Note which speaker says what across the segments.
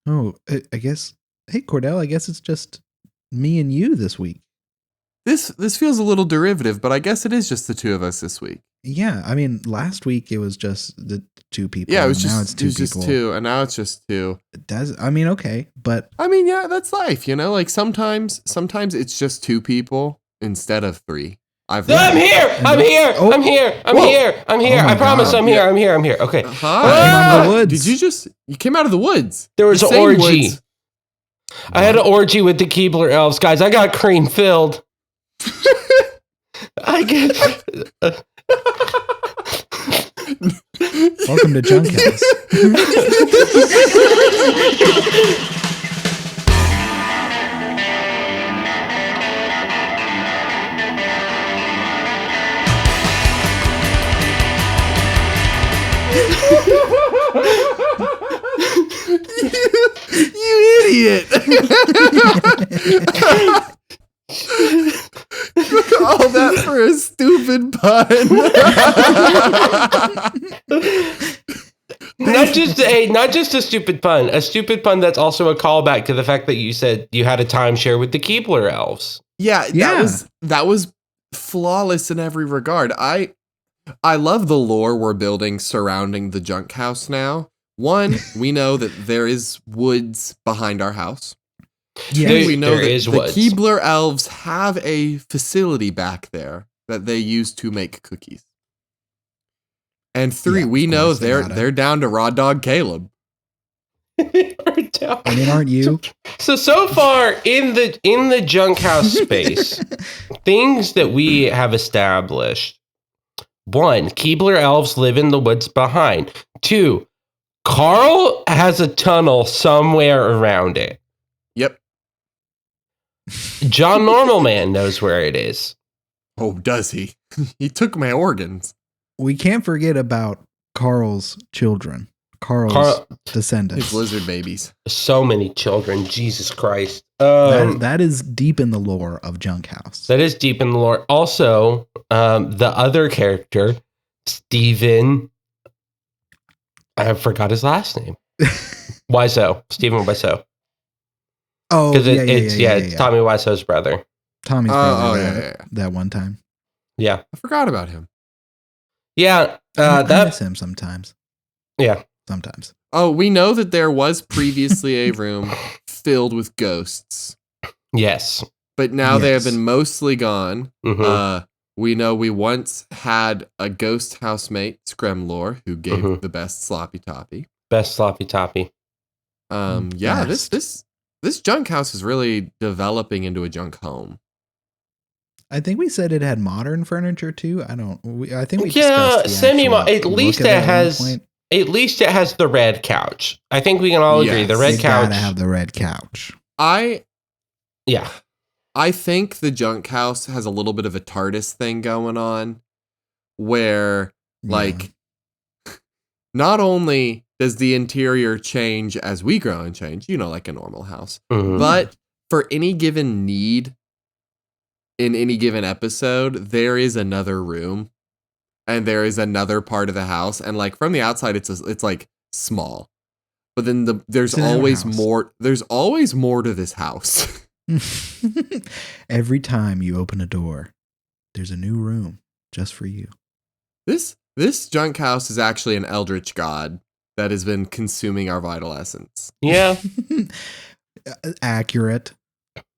Speaker 1: Oh, I guess. Hey, Cordell, I guess it's just me and you this week.
Speaker 2: This feels a little derivative, but I guess it is just the two of us this week.
Speaker 1: Yeah, I mean, last week it was just the two people.
Speaker 2: Yeah, it was
Speaker 1: now
Speaker 2: just
Speaker 1: it's two people.
Speaker 2: Just two, and now it's just two.
Speaker 1: It does. I mean, okay, but
Speaker 2: I mean, yeah, that's life, you know. Like sometimes it's just two people instead of three.
Speaker 3: I'm here. I'm here.
Speaker 1: Oh.
Speaker 3: I'm here. I'm
Speaker 2: Whoa.
Speaker 3: here. I'm here.
Speaker 1: Oh my
Speaker 3: I promise
Speaker 1: God.
Speaker 3: I'm here. I'm here. I'm here. Okay.
Speaker 2: Hi.
Speaker 1: Out of the woods.
Speaker 2: Did you came out of the woods?
Speaker 3: There was
Speaker 2: The
Speaker 3: an
Speaker 2: same
Speaker 3: orgy.
Speaker 2: woods.
Speaker 3: I had an orgy with the Keebler elves, guys. I got cream filled. I get.
Speaker 1: welcome to Junk House.
Speaker 2: You idiot! All that for a stupid pun.
Speaker 3: Not just a stupid pun. A stupid pun that's also a callback to the fact that you said you had a timeshare with the Keebler elves.
Speaker 2: Yeah, that was flawless in every regard. I love the lore we're building surrounding the junk house now. One, we know that there is woods behind our house.
Speaker 1: Yeah,
Speaker 2: Two, we know
Speaker 3: there
Speaker 2: that
Speaker 3: is
Speaker 2: the
Speaker 3: woods.
Speaker 2: Keebler elves have a facility back there that they use to make cookies. And three,
Speaker 1: Yeah,
Speaker 2: we
Speaker 1: of
Speaker 2: know
Speaker 1: course they gotta.
Speaker 2: they're down to Raw Dog Caleb.
Speaker 1: I mean, aren't you?
Speaker 3: So far in the junk house space, things that we have established. One, Keebler elves live in the woods behind. Two, Carl has a tunnel somewhere around it.
Speaker 2: Yep.
Speaker 3: John Normalman knows where it is.
Speaker 2: Oh, does he? He took my organs.
Speaker 1: We can't forget about Carl's children. Carl's descendants.
Speaker 2: His lizard babies.
Speaker 3: So many children. Jesus Christ.
Speaker 1: That is deep in the lore of Junk House.
Speaker 3: That is deep in the lore. Also, the other character, Stephen, I forgot his last name. Wiseau. Stephen Wiseau.
Speaker 1: Oh,
Speaker 3: Because it's Tommy Wiseau's brother.
Speaker 1: Tommy's brother.
Speaker 2: Yeah.
Speaker 1: That one time.
Speaker 3: Yeah.
Speaker 2: I forgot about him.
Speaker 3: Yeah.
Speaker 1: I miss him sometimes.
Speaker 3: Yeah.
Speaker 1: Sometimes.
Speaker 2: Oh, we know that there was previously a room filled with ghosts,
Speaker 3: Yes.
Speaker 2: but now they have
Speaker 1: Yes.
Speaker 2: been mostly gone.
Speaker 3: Mhm.
Speaker 2: We know we once had a ghost housemate, Scremlore, who gave the best sloppy toppy.
Speaker 3: Best sloppy toppy.
Speaker 2: Yeah,
Speaker 1: Best.
Speaker 2: this junk house is really developing into a junk home.
Speaker 1: I think we said it had modern furniture too. I think we
Speaker 3: Yeah,
Speaker 1: discussed the
Speaker 3: semi.
Speaker 1: actual
Speaker 3: At least
Speaker 1: look
Speaker 3: it
Speaker 1: of at one
Speaker 3: has.
Speaker 1: point.
Speaker 3: At least it has the red couch. I think we can all agree.
Speaker 2: Yes.
Speaker 3: The red
Speaker 1: You
Speaker 3: couch.
Speaker 1: gotta have the red couch.
Speaker 3: Yeah.
Speaker 2: I think the junk house has a little bit of a TARDIS thing going on, where like not only does the interior change as we grow and change, like a normal house,
Speaker 3: Mhm.
Speaker 2: but for any given need in any given episode, there is another room and there is another part of the house, and like from the outside it's like small, but then there's
Speaker 1: It's another
Speaker 2: always
Speaker 1: house.
Speaker 2: more. There's always more to this house.
Speaker 1: Every time you open a door, there's a new room just for you.
Speaker 2: This junk house is actually an eldritch god that has been consuming our vital essence.
Speaker 3: Yeah.
Speaker 1: Accurate.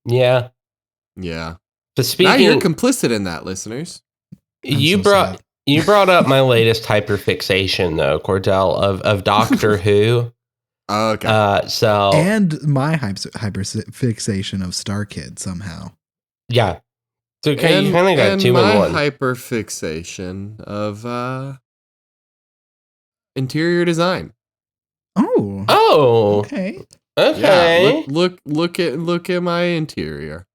Speaker 3: Yeah.
Speaker 2: Yeah.
Speaker 3: But
Speaker 2: Now you're
Speaker 3: speaking,
Speaker 2: complicit in that, listeners.
Speaker 3: you
Speaker 1: so
Speaker 3: brought
Speaker 1: sad.
Speaker 3: you brought up my latest hyperfixation though, Cordell, of Doctor Who.
Speaker 2: Okay.
Speaker 3: So
Speaker 1: And my hyperfixation of Star Kid somehow.
Speaker 3: yeah. So you kind of got
Speaker 2: and
Speaker 3: two
Speaker 2: my
Speaker 3: in one.
Speaker 2: hyperfixation of interior design.
Speaker 1: Oh.
Speaker 3: Oh.
Speaker 1: Okay.
Speaker 3: Okay.
Speaker 2: Yeah, look at my interior.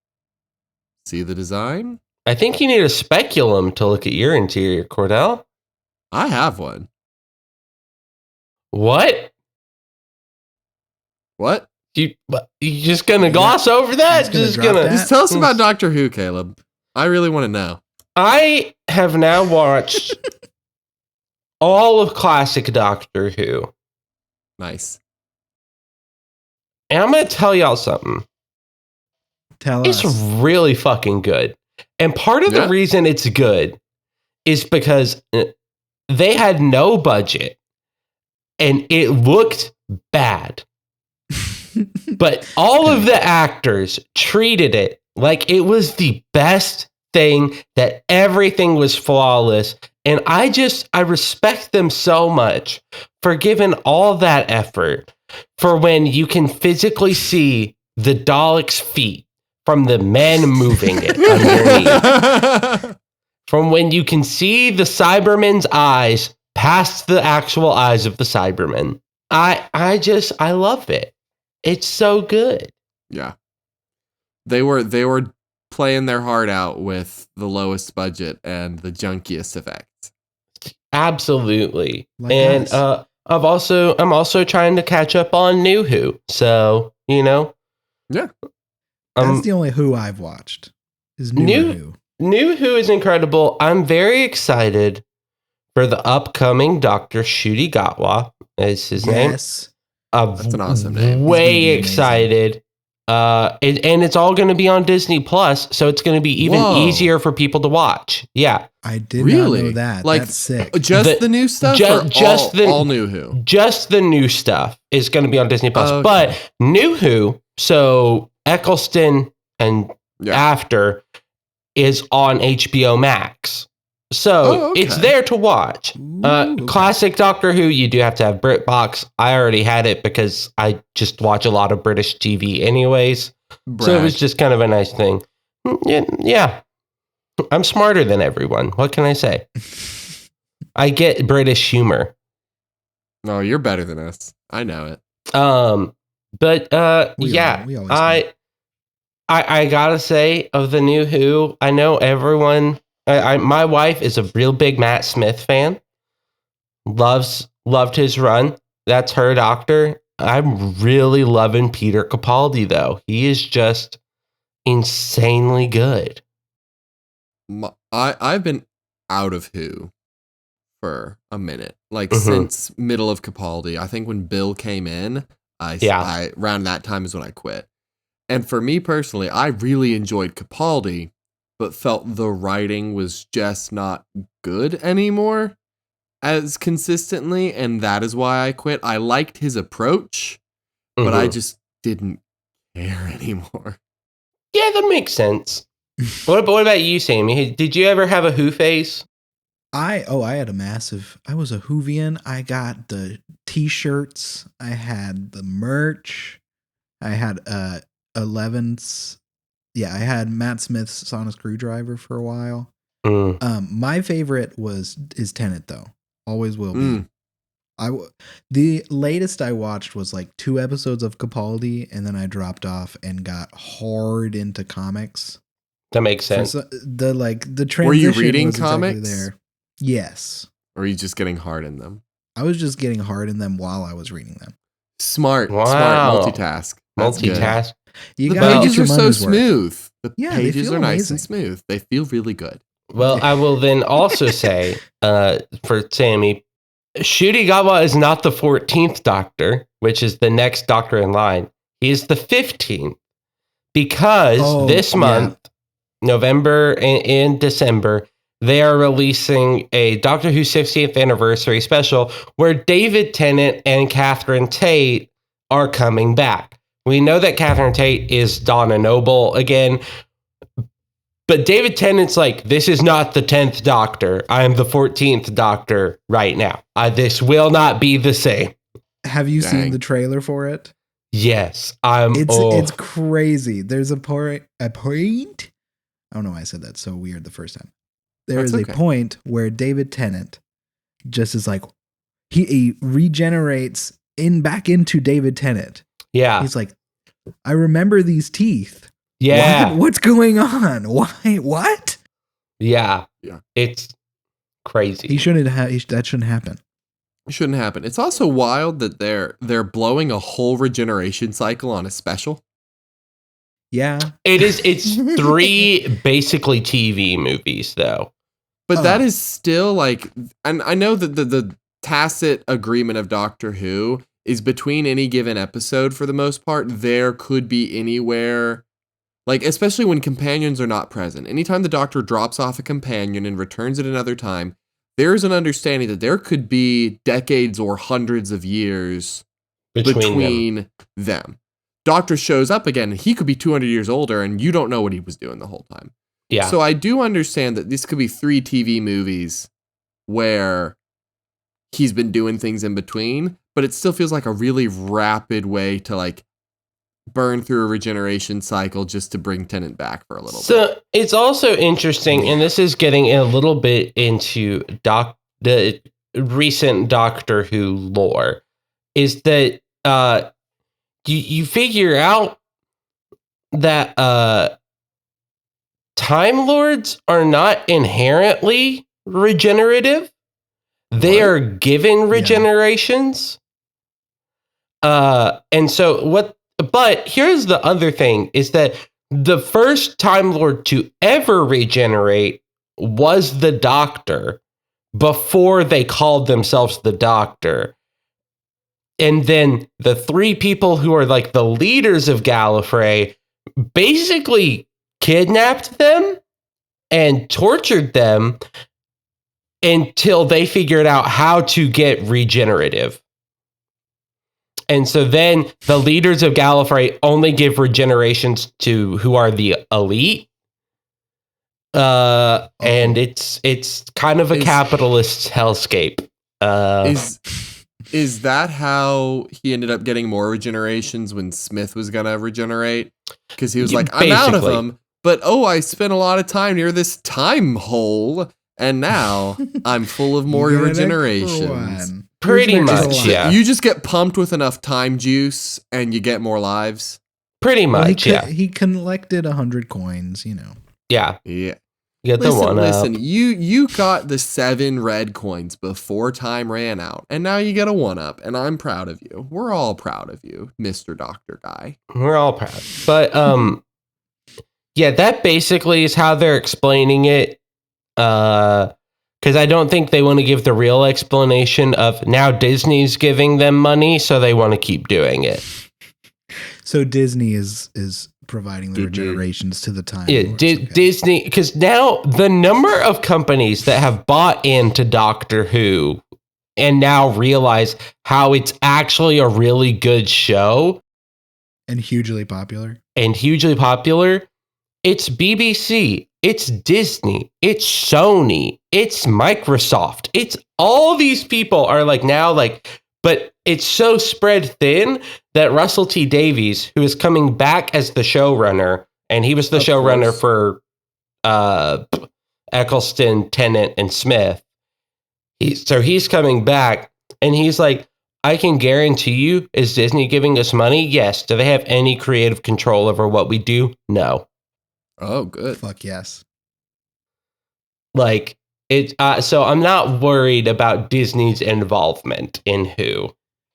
Speaker 2: See the design?
Speaker 3: I think you need a speculum to look at your interior, Cordell.
Speaker 2: I have one.
Speaker 3: What?
Speaker 2: What?
Speaker 3: You just gonna gloss over that?
Speaker 1: Just gonna drop that?
Speaker 2: Just tell us about Doctor Who, Caleb. I really want to know.
Speaker 3: I have now watched all of classic Doctor Who.
Speaker 2: Nice.
Speaker 3: And I'm going to tell y'all something.
Speaker 1: Tell
Speaker 3: It's
Speaker 1: us.
Speaker 3: really fucking good. And part of the reason it's good is because they had no budget and it looked bad. But all of the actors treated it like it was the best thing, that everything was flawless. And I respect them so much for giving all that effort for when you can physically see the Dalek's feet from the men moving it underneath. From when you can see the Cybermen's eyes past the actual eyes of the Cybermen. I love it. It's so good.
Speaker 2: Yeah. They were playing their heart out with the lowest budget and the junkiest effects.
Speaker 3: Absolutely.
Speaker 1: Like
Speaker 3: and
Speaker 1: us.
Speaker 3: I'm also trying to catch up on New Who. So,
Speaker 2: Yeah.
Speaker 1: That's the only Who I've watched. Is New Who.
Speaker 3: New Who is incredible. I'm very excited for the upcoming Dr. Ncuti Gatwa, is his name.
Speaker 1: Yes.
Speaker 2: That's an awesome name.
Speaker 3: Way excited. And it's all going to be on Disney Plus, so it's going to be even easier for people to watch. Yeah.
Speaker 1: I did not know that.
Speaker 2: Like,
Speaker 1: that's sick.
Speaker 2: Just the new stuff all New Who?
Speaker 3: Just the new stuff is going to be on Disney Plus.
Speaker 2: Okay.
Speaker 3: But New Who, so Eccleston and after, is on HBO Max. So it's there to watch. Classic Doctor Who, you do have to have BritBox. I already had it because I just watch a lot of British TV anyways. So it was just kind of a nice thing. Yeah. I'm smarter than everyone. What can I say? I get British humor.
Speaker 2: No, you're better than us. I know it.
Speaker 3: I gotta say, of the New Who, I know everyone. My wife is a real big Matt Smith fan. Loved his run. That's her Doctor. I'm really loving Peter Capaldi though. He is just insanely good.
Speaker 2: I've been out of Who for a minute, like since middle of Capaldi. I think when Bill came in, I around that time is when I quit. And for me personally, I really enjoyed Capaldi, but felt the writing was just not good anymore as consistently, and that is why I quit. I liked his approach, but I just didn't care anymore.
Speaker 3: Yeah, that makes sense. What about you, Sammy? Did you ever have a Who phase?
Speaker 1: I had a massive. I was a Whovian. I got the T-shirts. I had the merch. I had 11's. Yeah, I had Matt Smith's Sonic Screwdriver for a while. My favorite is Tenet though. Always will be. The latest I watched was like 2 episodes of Capaldi, and then I dropped off and got hard into comics.
Speaker 3: That makes sense.
Speaker 1: The transition.
Speaker 2: Were you reading
Speaker 1: was
Speaker 2: comics?
Speaker 1: Exactly there. Yes.
Speaker 2: Or are you just getting hard in them?
Speaker 1: I was just getting hard in them while I was reading them.
Speaker 2: Smart.
Speaker 3: Wow.
Speaker 2: Smart multitask. That's
Speaker 3: Multitask.
Speaker 2: Good. The pages are so smooth. The pages are nice and smooth. They feel really good.
Speaker 3: Well, I will then also say, for Sammy, Ncuti Gatwa is not the 14th Doctor, which is the next Doctor in line. He is the 15th. Because this month, November and December, they are releasing a Doctor Who 60th anniversary special where David Tennant and Catherine Tate are coming back. We know that Catherine Tate is Donna Noble again, but David Tennant's like, this is not the 10th Doctor. I am the 14th Doctor right now. This will not be the same.
Speaker 1: Have you seen the trailer for it?
Speaker 3: Yes.
Speaker 1: It's crazy. There's a point. I don't know why I said that so weird the first time. There is a point where David Tennant just is like, he regenerates back into David Tennant.
Speaker 3: Yeah.
Speaker 1: He's like, I remember these teeth.
Speaker 3: Yeah.
Speaker 1: What's going on? Why? What?
Speaker 3: Yeah. It's crazy.
Speaker 1: That shouldn't happen.
Speaker 2: It shouldn't happen. It's also wild that they're blowing a whole regeneration cycle on a special.
Speaker 1: Yeah.
Speaker 3: It's 3 basically TV movies though.
Speaker 2: But that is still like, and I know that the tacit agreement of Doctor Who is between any given episode for the most part, there could be anywhere, like, especially when companions are not present. Anytime the Doctor drops off a companion and returns at another time, there's an understanding that there could be decades or hundreds of years between them. Doctor shows up again, and he could be 200 years older, and you don't know what he was doing the whole time.
Speaker 3: Yeah.
Speaker 2: So I do understand that this could be 3 TV movies where he's been doing things in between, but it still feels like a really rapid way to like burn through a regeneration cycle just to bring Tennant back for a little bit.
Speaker 3: So it's also interesting, and this is getting a little bit into the recent Doctor Who lore, is that you figure out that Time Lords are not inherently regenerative. They are given regenerations. And so but here's the other thing, is that the first Time Lord to ever regenerate was the Doctor before they called themselves the Doctor. And then the 3 people who are like the leaders of Gallifrey basically kidnapped them and tortured them until they figured out how to get regenerative. And so then the leaders of Gallifrey only give regenerations to who are the elite. And it's kind of a capitalist hellscape.
Speaker 2: Is that how he ended up getting more regenerations when Smith was going to regenerate? Because he was like, I'm out of them, but I spent a lot of time near this time hole, and now I'm full of more regenerations.
Speaker 3: Pretty much, yeah.
Speaker 2: You just get pumped with enough time juice, and you get more lives?
Speaker 3: Pretty much,
Speaker 1: He collected 100 coins, you know.
Speaker 3: Yeah.
Speaker 2: Yeah.
Speaker 3: Get the one up.
Speaker 2: Listen, you got the 7 red coins before time ran out, and now you get a 1-up, and I'm proud of you. We're all proud of you, Mr. Doctor Guy.
Speaker 3: We're all proud. But yeah, that basically is how they're explaining it. Because I don't think they want to give the real explanation of now Disney's giving them money, so they want to keep doing it.
Speaker 1: So Disney is providing the regenerations to the time.
Speaker 3: Yeah, Disney, because now the number of companies that have bought into Doctor Who and now realize how it's actually a really good show
Speaker 1: and hugely popular.
Speaker 3: It's BBC, it's Disney, it's Sony, it's Microsoft. It's all these people are like now like, but it's so spread thin that Russell T Davies, who is coming back as the showrunner, and he was the showrunner for Eccleston, Tennant, and Smith. He's coming back, and he's like, I can guarantee you, is Disney giving us money? Yes. Do they have any creative control over what we do? No.
Speaker 2: Oh, good.
Speaker 1: Fuck yes.
Speaker 3: Like, so I'm not worried about Disney's involvement in Who,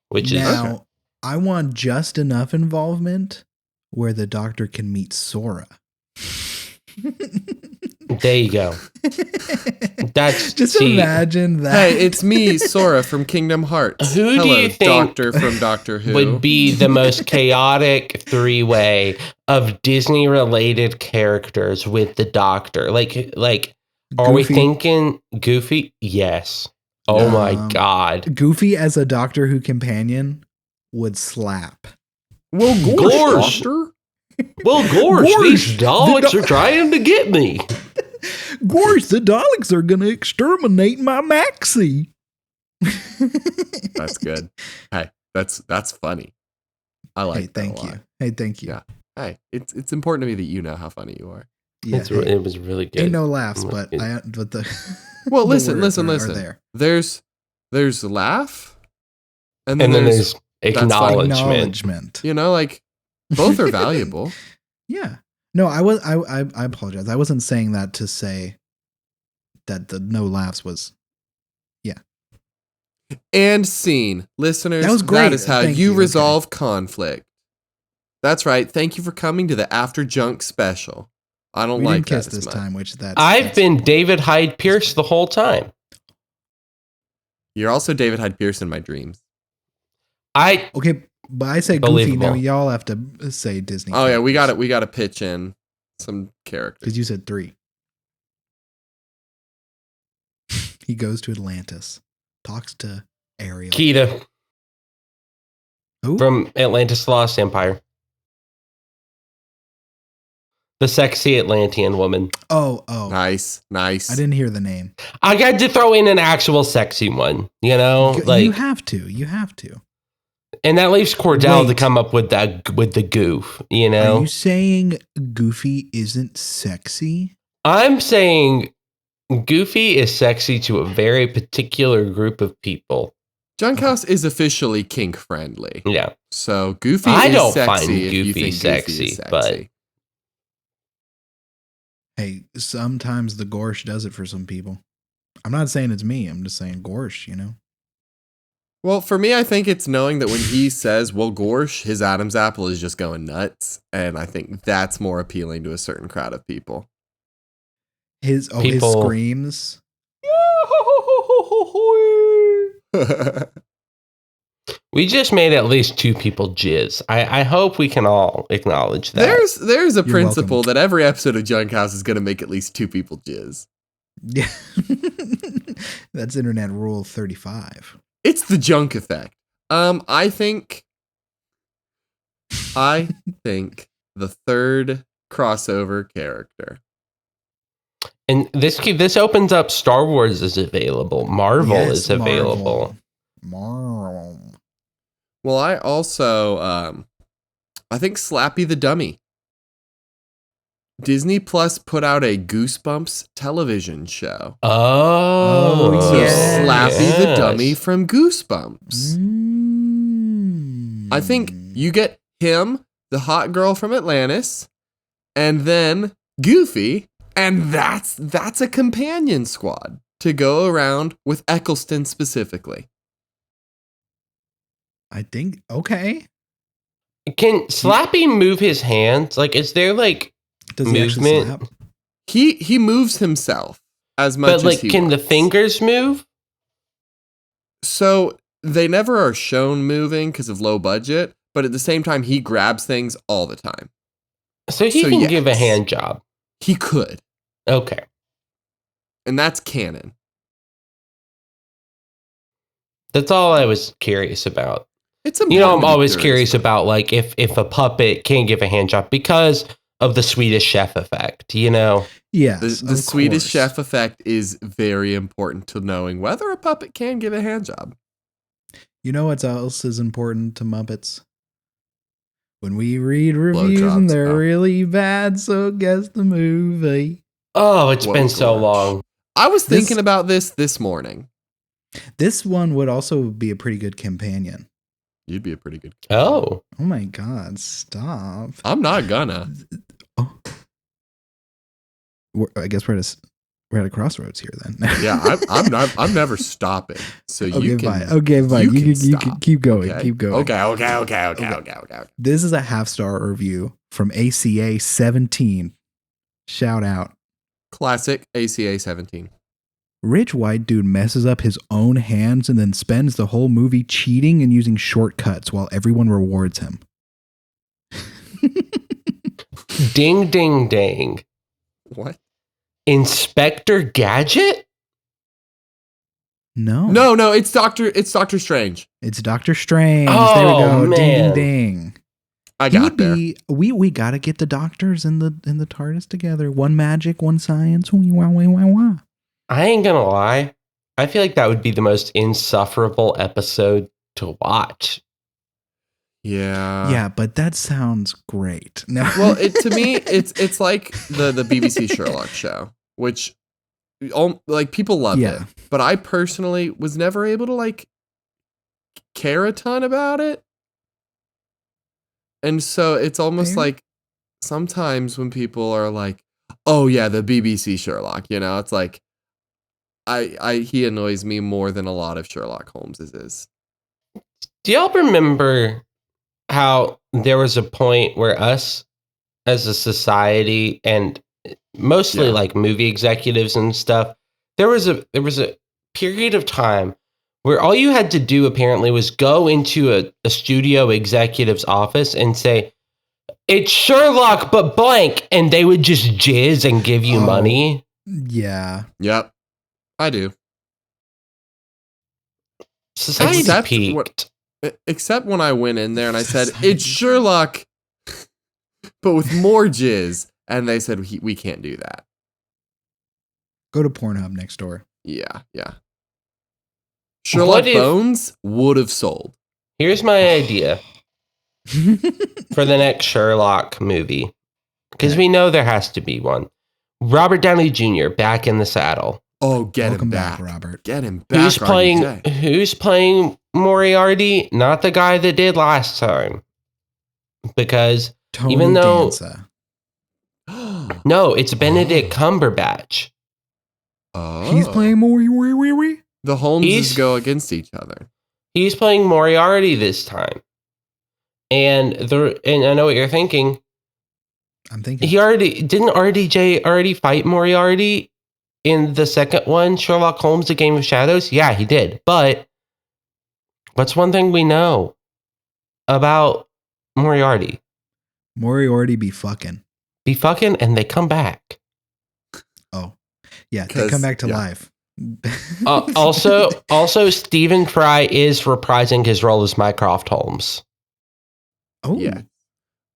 Speaker 3: which
Speaker 1: now,
Speaker 3: is...
Speaker 1: I want just enough involvement where the Doctor can meet Sora.
Speaker 3: There you go. That's
Speaker 1: just imagine that.
Speaker 2: Hey, it's me, Sora from Kingdom Hearts.
Speaker 3: Who do you think
Speaker 2: Doctor from Doctor Who
Speaker 3: would be the most chaotic 3-way of Disney-related characters with the Doctor? Like, are we thinking Goofy? Yes. Oh my God.
Speaker 1: Goofy as a Doctor Who companion would slap.
Speaker 2: Well, Gorsh, Doctor.
Speaker 3: Well, Gorsh, these Daleks are trying to get me.
Speaker 1: Gorsh, the Daleks are going to exterminate my Maxie.
Speaker 2: That's good. Hey, that's funny. I like that a lot.
Speaker 1: You. Hey, thank you.
Speaker 2: Yeah. Hey, it's important to me that you know how funny you are.
Speaker 1: Yeah,
Speaker 3: it was really good.
Speaker 1: Ain't no laughs, but the
Speaker 2: well,
Speaker 1: the
Speaker 2: listen.
Speaker 1: There.
Speaker 2: There's laugh, and
Speaker 3: then
Speaker 2: then
Speaker 3: there's acknowledgement.
Speaker 2: You know, like both are valuable.
Speaker 1: Yeah. No, I apologize. I wasn't saying that to say that the no laughs was. Yeah.
Speaker 2: And scene, listeners.
Speaker 1: That was great.
Speaker 2: That is how you resolve conflict. That's right. Thank you for coming to the After Junk special. I don't like that
Speaker 1: this time, which
Speaker 3: I've been David Hyde Pierce the whole time.
Speaker 2: You're also David Hyde Pierce in my dreams.
Speaker 1: Okay, but I say Goofy. Now y'all have to say Disney.
Speaker 2: Oh yeah, we got it. We got to pitch in some characters
Speaker 1: because you said 3. He goes to Atlantis, talks to Ariel.
Speaker 3: Kida.
Speaker 1: Who?
Speaker 3: From Atlantis Lost Empire. The sexy Atlantean woman.
Speaker 1: Oh.
Speaker 2: Nice.
Speaker 1: I didn't hear the name.
Speaker 3: I got to throw in an actual sexy one, you know?
Speaker 1: You have to.
Speaker 3: And that leaves Cordell to come up with the goof, you know?
Speaker 1: Are you saying Goofy isn't sexy?
Speaker 3: I'm saying Goofy is sexy to a very particular group of people.
Speaker 2: Junkhouse is officially kink friendly.
Speaker 3: Yeah.
Speaker 2: So Goofy
Speaker 3: I
Speaker 2: is
Speaker 3: don't
Speaker 2: sexy
Speaker 3: find
Speaker 2: if you
Speaker 3: Goofy
Speaker 2: think
Speaker 3: sexy,
Speaker 2: Goofy is sexy.
Speaker 3: but
Speaker 1: hey, sometimes the Gorsh does it for some people. I'm not saying it's me. I'm just saying Gorsh, you know?
Speaker 2: Well, for me, I think it's knowing that when he says, well, Gorsh, his Adam's apple is just going nuts. And I think that's more appealing to a certain crowd of people.
Speaker 1: His screams.
Speaker 3: We just made at least 2 people jizz. I hope we can all acknowledge that.
Speaker 2: There's a principle that every episode of Junkhouse is going to make at least 2 people jizz.
Speaker 1: Yeah. That's internet rule 35.
Speaker 2: It's the junk effect. I think the third crossover character.
Speaker 3: And this opens up Star Wars is available. Marvel is available.
Speaker 1: Marvel.
Speaker 2: Well, I also I think Slappy the Dummy. Disney Plus put out a Goosebumps television show.
Speaker 3: Oh,
Speaker 2: so Slappy the Dummy from Goosebumps. I think you get him, the hot girl from Atlantis, and then Goofy, and that's a companion squad to go around with Eccleston specifically.
Speaker 1: I think okay.
Speaker 3: Can Slappy move his hands? Like, is there like
Speaker 1: Does he actually slap?
Speaker 2: He moves himself as much as he wants. But
Speaker 3: can the fingers move?
Speaker 2: So they never are shown moving because of low budget, but at the same time, he grabs things all the time.
Speaker 3: So he can give a hand job.
Speaker 2: He could.
Speaker 3: Okay.
Speaker 2: And that's canon.
Speaker 3: That's all I was curious about.
Speaker 2: It's
Speaker 3: I'm always curious about like if a puppet can give a hand job because of the Swedish Chef effect, you know?
Speaker 1: Yes.
Speaker 2: The Swedish Chef effect is very important to knowing whether a puppet can give a hand job.
Speaker 1: You know what else is important to Muppets? When we read reviews and they're really bad, so guess the movie.
Speaker 3: Oh, it's been so long.
Speaker 2: I was thinking about this morning.
Speaker 1: This one would also be a pretty good companion.
Speaker 2: You'd be a pretty good companion.
Speaker 1: Oh my God, stop.
Speaker 2: I'm not gonna.
Speaker 1: Oh. I guess we're at a crossroads here then.
Speaker 2: Yeah, I'm never stopping. So you can.
Speaker 1: Okay, fine. You can keep going.
Speaker 2: Okay?
Speaker 1: Keep going.
Speaker 2: Okay.
Speaker 1: This is a 5-star review from ACA 17. Shout out.
Speaker 2: Classic ACA 17.
Speaker 1: Rich white dude messes up his own hands and then spends the whole movie cheating and using shortcuts while everyone rewards him.
Speaker 3: Ding, ding, ding.
Speaker 2: What?
Speaker 3: Inspector Gadget?
Speaker 2: No, it's Doctor Strange.
Speaker 1: It's Doctor Strange.
Speaker 3: Oh,
Speaker 1: there we go.
Speaker 3: Man.
Speaker 1: Ding, ding, ding.
Speaker 2: I got there.
Speaker 1: We gotta get the doctors in the TARDIS together. One magic, one science. Wah, wah, wah, wah.
Speaker 3: I ain't gonna lie. I feel like that would be the most insufferable episode to watch.
Speaker 2: Yeah.
Speaker 1: Yeah, but that sounds great. No.
Speaker 2: Well, to me, it's like the BBC Sherlock show, which like people loved it, but I personally was never able to like care a ton about it, and so it's almost like sometimes when people are like, "Oh yeah, the BBC Sherlock," you know, it's like he annoys me more than a lot of Sherlock Holmes's is.
Speaker 3: Do y'all remember how there was a point where us as a society and mostly like movie executives and stuff, there was a period of time where all you had to do apparently was go into a studio executive's office and say, "It's Sherlock, but blank," and they would just jizz and give you money.
Speaker 1: Yeah.
Speaker 2: Yep. I do.
Speaker 3: Society peaked.
Speaker 2: Except when I went in there and I said, "It's Sherlock, but with more jizz." And they said, we can't do that.
Speaker 1: Go to Pornhub next door.
Speaker 2: Yeah. Sherlock Bones would have sold.
Speaker 3: Here's my idea for the next Sherlock movie. Because we know there has to be one. Robert Downey Jr. back in the saddle.
Speaker 2: Oh, get
Speaker 1: Welcome
Speaker 2: him back,
Speaker 1: Robert.
Speaker 2: Get him back.
Speaker 3: Who's playing Moriarty? Not the guy that did last time. Because
Speaker 1: Tony
Speaker 3: even though
Speaker 1: Danza.
Speaker 3: no, it's Benedict Cumberbatch.
Speaker 2: Oh.
Speaker 1: He's playing Moriarty.
Speaker 2: The Holmeses go against each other.
Speaker 3: He's playing Moriarty this time. And I know what you're thinking.
Speaker 1: I'm thinking
Speaker 3: Didn't RDJ already fight Moriarty in the second one, Sherlock Holmes: The Game of Shadows? Yeah, he did. But what's one thing we know about Moriarty?
Speaker 1: Moriarty be fucking.
Speaker 3: Be fucking, and they come back.
Speaker 1: Oh, yeah, they come back to life.
Speaker 3: Also, Stephen Fry is reprising his role as Mycroft Holmes.
Speaker 1: Oh,
Speaker 2: yeah.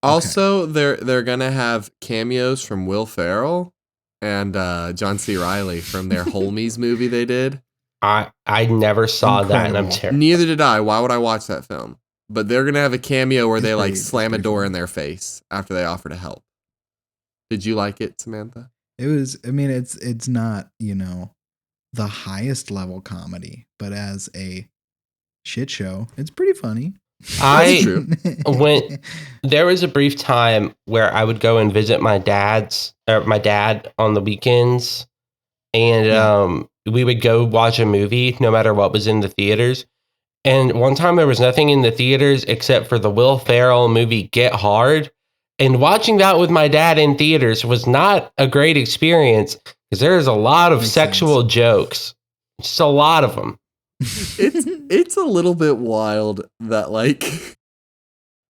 Speaker 2: Also, they're gonna have cameos from Will Ferrell and John C. Reilly from their Holmes movie they did.
Speaker 3: I never saw that, and I'm terrible.
Speaker 2: Neither did I. Why would I watch that film? But they're gonna have a cameo where they like slam a door in their face after they offer to help. Did you like it, Samantha?
Speaker 1: It was. I mean, it's not the highest level comedy, but as a shit show, it's pretty funny.
Speaker 3: There was a brief time where I would go and visit my dad on the weekends, and we would go watch a movie no matter what was in the theaters. And one time there was nothing in the theaters except for the Will Ferrell movie Get Hard. And watching that with my dad in theaters was not a great experience because there's a lot of sexual jokes. Just a lot of them.
Speaker 2: It's a little bit wild that like,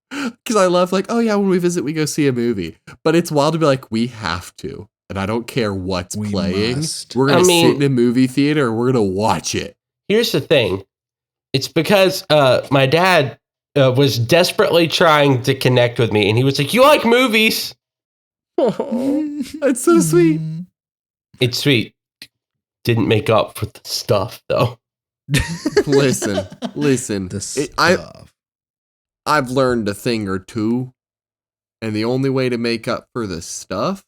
Speaker 2: because I love like, oh yeah, when we visit, we go see a movie. But it's wild to be like, we have to. And I don't care what's playing.
Speaker 1: Must.
Speaker 2: We're going to sit in a movie theater and we're going to watch it.
Speaker 3: Here's the thing. It's because my dad was desperately trying to connect with me. And he was like, you like movies?
Speaker 2: Oh, that's so sweet.
Speaker 3: It's sweet. Didn't make up for the stuff, though.
Speaker 2: Listen.
Speaker 1: The stuff.
Speaker 2: I've learned a thing or two. And the only way to make up for the stuff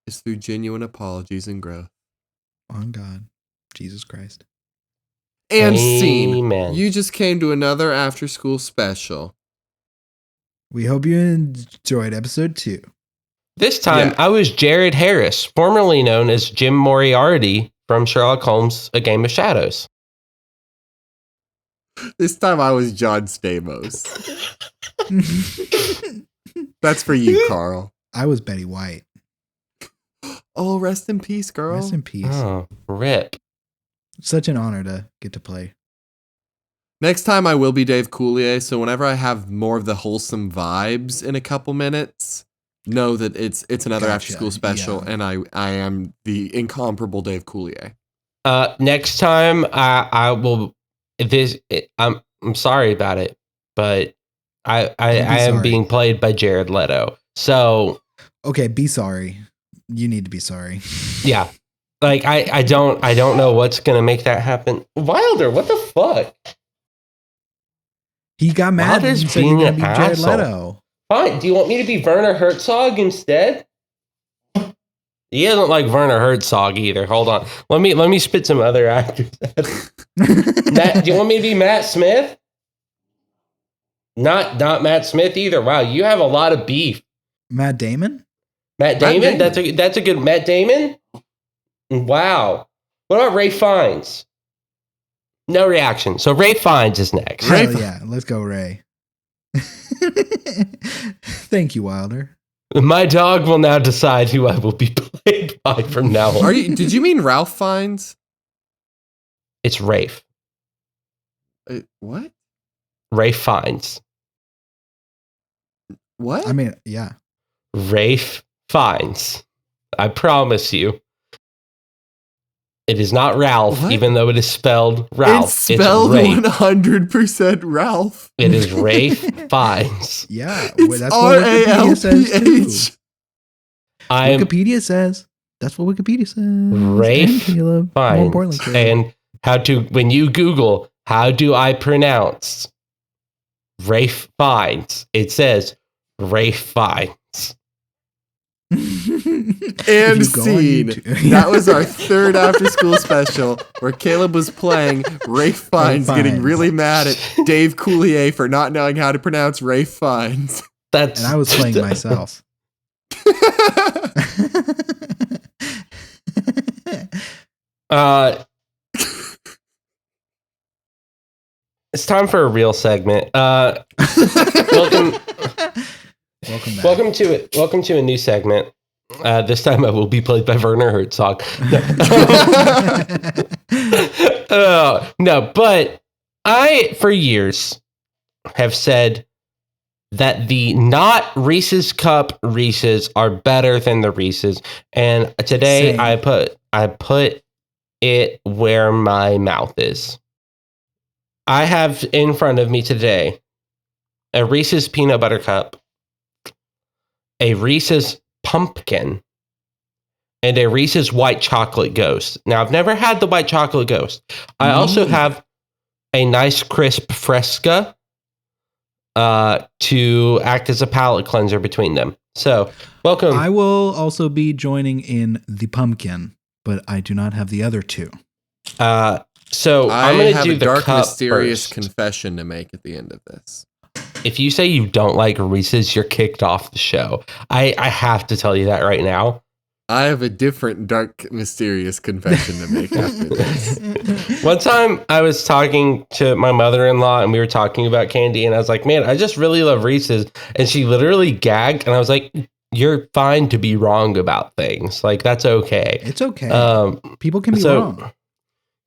Speaker 2: is through genuine apologies and growth.
Speaker 1: On God. Jesus Christ.
Speaker 2: And
Speaker 3: Amen.
Speaker 2: Scene. You just came to another after school special.
Speaker 1: We hope you enjoyed episode 2.
Speaker 3: This time, I was Jared Harris, formerly known as Jim Moriarty from Sherlock Holmes: A Game of Shadows.
Speaker 2: This time I was John Stamos. That's for you, Carl.
Speaker 1: I was Betty White.
Speaker 2: Oh, rest in peace, girl.
Speaker 1: Rest in peace.
Speaker 3: Oh, rip.
Speaker 1: Such an honor to get to play.
Speaker 2: Next time I will be Dave Coulier, so whenever I have more of the wholesome vibes in a couple minutes, know that it's another after school special, and I am the incomparable Dave Coulier.
Speaker 3: Next time I will. I'm sorry about it, but I am being played by Jared Leto. So
Speaker 1: okay, be sorry. You need to be sorry.
Speaker 3: Yeah. Like I don't know what's gonna make that happen. Wilder, what the fuck?
Speaker 1: He got mad and said you're gonna be Jared Leto.
Speaker 3: Fine. Do you want me to be Werner Herzog instead? He doesn't like Werner Herzog either. Hold on. Let me spit some other actors. Matt, do you want me to be Matt Smith? Not Matt Smith either. Wow, you have a lot of beef.
Speaker 1: Matt Damon?
Speaker 3: Matt Damon? That's a good Matt Damon? Wow. What about Ray Fiennes? No reaction. So Ray Fiennes is next.
Speaker 1: Yeah, let's go, Ray. Thank you, Wilder.
Speaker 3: My dog will now decide who I will be played by from now on.
Speaker 2: Did you mean Ralph Fiennes?
Speaker 3: It's Rafe.
Speaker 2: What?
Speaker 3: Rafe Fiennes.
Speaker 2: What?
Speaker 1: I mean, yeah.
Speaker 3: Rafe Fiennes. I promise you. It is not Ralph,
Speaker 2: What?
Speaker 3: even though it is spelled Ralph.
Speaker 2: It's spelled
Speaker 3: Rafe.
Speaker 2: 100% Ralph.
Speaker 3: It is Rafe Fiennes.
Speaker 1: Yeah,
Speaker 2: It's
Speaker 1: that's what Wikipedia says too. Wikipedia says that's what Wikipedia says.
Speaker 3: Rafe
Speaker 1: and Caleb, more
Speaker 3: Fiennes.
Speaker 1: importantly, Caleb.
Speaker 3: And when you Google, how do I pronounce Rafe Fiennes? It says Rafe Fiennes.
Speaker 2: And scene. That was our third after school special where Caleb was playing Rafe Fiennes, getting really mad at Dave Coulier for not knowing how to pronounce Rafe Fiennes.
Speaker 1: And I was playing myself.
Speaker 3: It's time for a real segment. Welcome back. Welcome to a new segment. This time I will be played by Werner Herzog. No, but I, for years, have said that the not Reese's Cup Reese's are better than the Reese's. And today
Speaker 1: Same.
Speaker 3: I put it where my mouth is. I have in front of me today a Reese's Peanut Butter Cup, a Reese's Pumpkin, and a Reese's White Chocolate Ghost. Now, I've never had the White Chocolate Ghost. I also have a nice crisp Fresca to act as a palate cleanser between them. So, welcome.
Speaker 1: I will also be joining in the pumpkin, but I do not have the other two.
Speaker 3: So I'm going to do the
Speaker 2: dark,
Speaker 3: cup
Speaker 2: mysterious
Speaker 3: first.
Speaker 2: confession to make at the end of this.
Speaker 3: If you say you don't like Reese's, you're kicked off the show. I have to tell you that right now.
Speaker 2: I have a different dark, mysterious confession to make after this.
Speaker 3: One time I was talking to my mother-in-law and we were talking about candy and I was like, man, I just really love Reese's. And she literally gagged and I was like, you're fine to be wrong about things. Like, that's okay.
Speaker 1: It's okay. People can be wrong.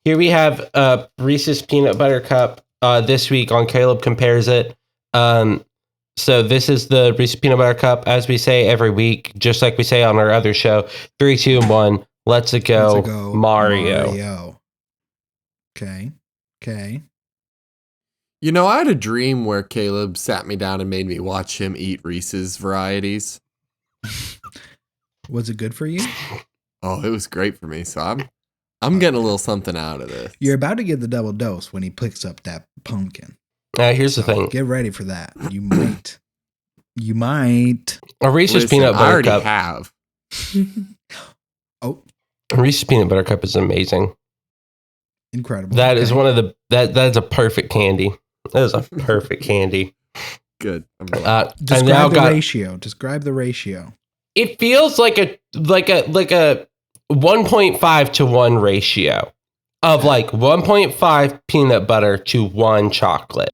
Speaker 3: Here we have Reese's Peanut Butter Cup this week on Caleb Compares It. So this is the Reese's Peanut Butter Cup, as we say every week, just like we say on our other show. 3, 2, and 1. Let's go, Mario.
Speaker 1: Okay.
Speaker 2: You know, I had a dream where Caleb sat me down and made me watch him eat Reese's varieties.
Speaker 1: Was it good for you?
Speaker 2: Oh, it was great for me. So I'm getting a little something out of this.
Speaker 1: You're about to get the double dose when he picks up that pumpkin.
Speaker 3: Here's the thing.
Speaker 1: Get ready for that. You might.
Speaker 3: A Reese's Peanut Butter
Speaker 2: I already
Speaker 3: Cup.
Speaker 2: have.
Speaker 1: Oh,
Speaker 3: A Reese's Peanut Butter Cup is amazing.
Speaker 1: incredible.
Speaker 3: That is one of the that's a perfect candy. That is a perfect candy.
Speaker 2: Good. I'm
Speaker 1: Describe the ratio. Describe the ratio.
Speaker 3: It feels like a 1.5 to 1 ratio of like 1.5 peanut butter to 1 chocolate.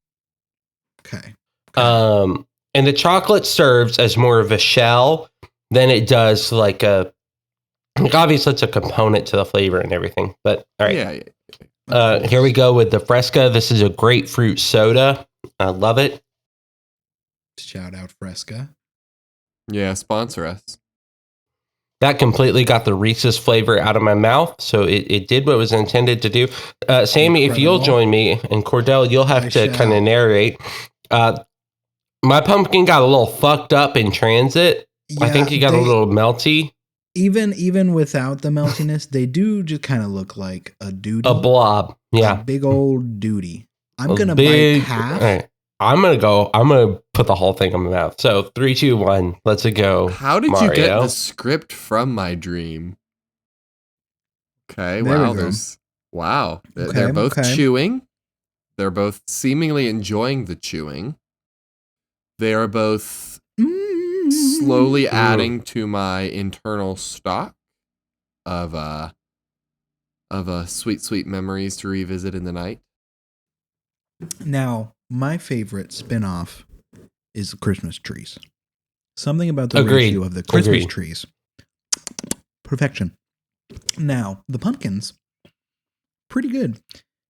Speaker 1: Okay.
Speaker 3: And the chocolate serves as more of a shell than it does like obviously it's a component to the flavor and everything. But all right.
Speaker 2: Yeah.
Speaker 3: Here we go with the Fresca. This is a grapefruit soda. I love it.
Speaker 1: Shout out Fresca.
Speaker 2: Yeah, sponsor us.
Speaker 3: That completely got the Reese's flavor out of my mouth, so it did what it was intended to do. Sammy, if you'll join me, and Cordell, you'll have to kind of narrate. My pumpkin got a little fucked up in transit. Yeah, I think he got a little melty.
Speaker 1: Even without the meltiness, they do just kind of look like a duty.
Speaker 3: A blob, yeah.
Speaker 1: A big old duty. I'm going to bite half.
Speaker 3: Right. I'm going to put the whole thing in my mouth. So 3, 2, 1, let's go.
Speaker 2: How did
Speaker 3: Mario.
Speaker 2: you get the script from my dream? Okay, wow. They're both chewing. They're both seemingly enjoying the chewing. They are both slowly adding to my internal stock of sweet memories to revisit in the night.
Speaker 1: Now, my favorite spinoff is the Christmas trees. Something about the ratio of the Christmas trees. Perfection. Now, the pumpkins, pretty good.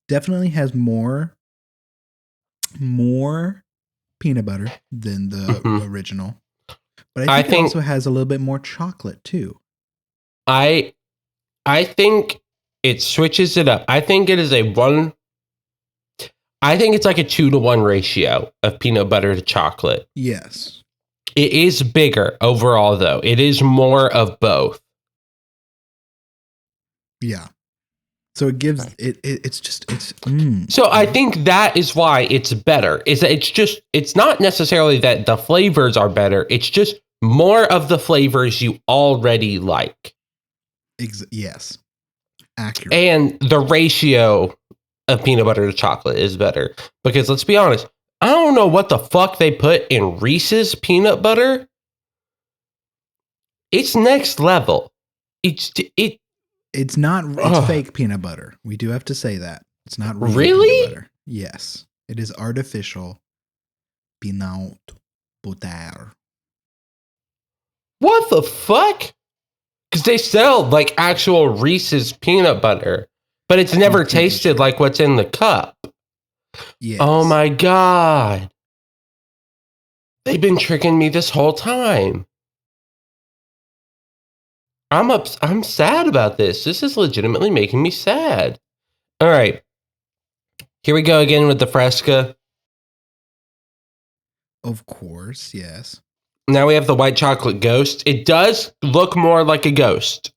Speaker 1: Definitely has more more peanut butter than the
Speaker 3: Mhm.
Speaker 1: original, but I think it also has a little bit more chocolate too.
Speaker 3: I think it switches it up. I think it is I think it's like a 2-to-1 ratio of peanut butter to chocolate.
Speaker 1: Yes.
Speaker 3: It is bigger overall, though. It is more of both.
Speaker 1: Yeah. So it gives it's just.
Speaker 3: So I think that is why it's better. Is that it's not necessarily that the flavors are better. It's just more of the flavors you already like.
Speaker 1: Yes. Accurate.
Speaker 3: And the ratio of peanut butter to chocolate is better. Because let's be honest, I don't know what the fuck they put in Reese's peanut butter. It's next level.
Speaker 1: It's not. It's fake peanut butter. We do have to say that it's not real
Speaker 3: really
Speaker 1: peanut butter. Yes, it is artificial peanut butter.
Speaker 3: What the fuck? Because they sell like actual Reese's peanut butter, but it's never tasted like what's in the cup.
Speaker 1: Yes.
Speaker 3: Oh my god! They've been tricking me this whole time. I'm sad about this. This is legitimately making me sad. All right. Here we go again with the Fresca.
Speaker 1: Of course, yes.
Speaker 3: Now we have the white chocolate ghost. It does look more like a ghost.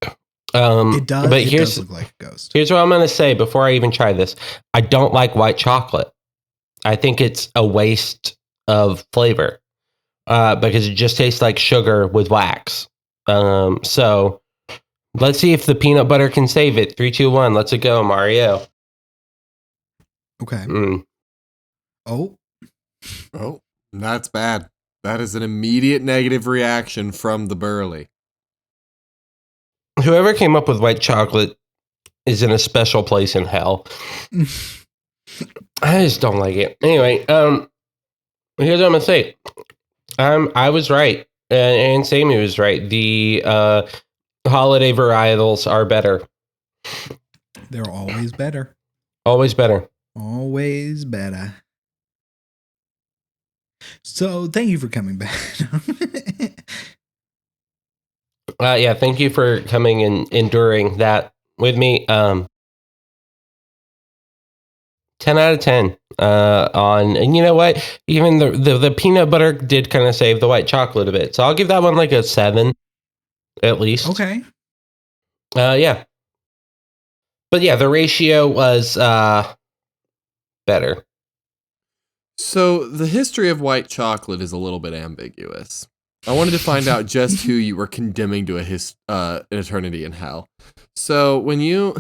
Speaker 1: It does.
Speaker 3: But
Speaker 1: it does look like a ghost.
Speaker 3: Here's what I'm going to say before I even try this. I don't like white chocolate. I think it's a waste of flavor because it just tastes like sugar with wax. So let's see if the peanut butter can save it. 3, 2, 1. Let's go, Mario.
Speaker 1: Okay.
Speaker 2: Oh, that's bad. That is an immediate negative reaction from the Burley.
Speaker 3: Whoever came up with white chocolate is in a special place in hell. I just don't like it. Anyway, here's what I'm gonna say. I was right, and Sammy was right. The holiday varietals are better.
Speaker 1: They're always better.
Speaker 3: Always better.
Speaker 1: Always better. So thank you for coming back.
Speaker 3: Yeah, thank you for coming and enduring that with me. 10 out of 10 and you know what? Even the peanut butter did kind of save the white chocolate a bit. So I'll give that one like a 7 at least.
Speaker 1: Okay.
Speaker 3: Yeah. But yeah, the ratio was better.
Speaker 2: So the history of white chocolate is a little bit ambiguous. I wanted to find out just who you were condemning to an eternity in hell. So when you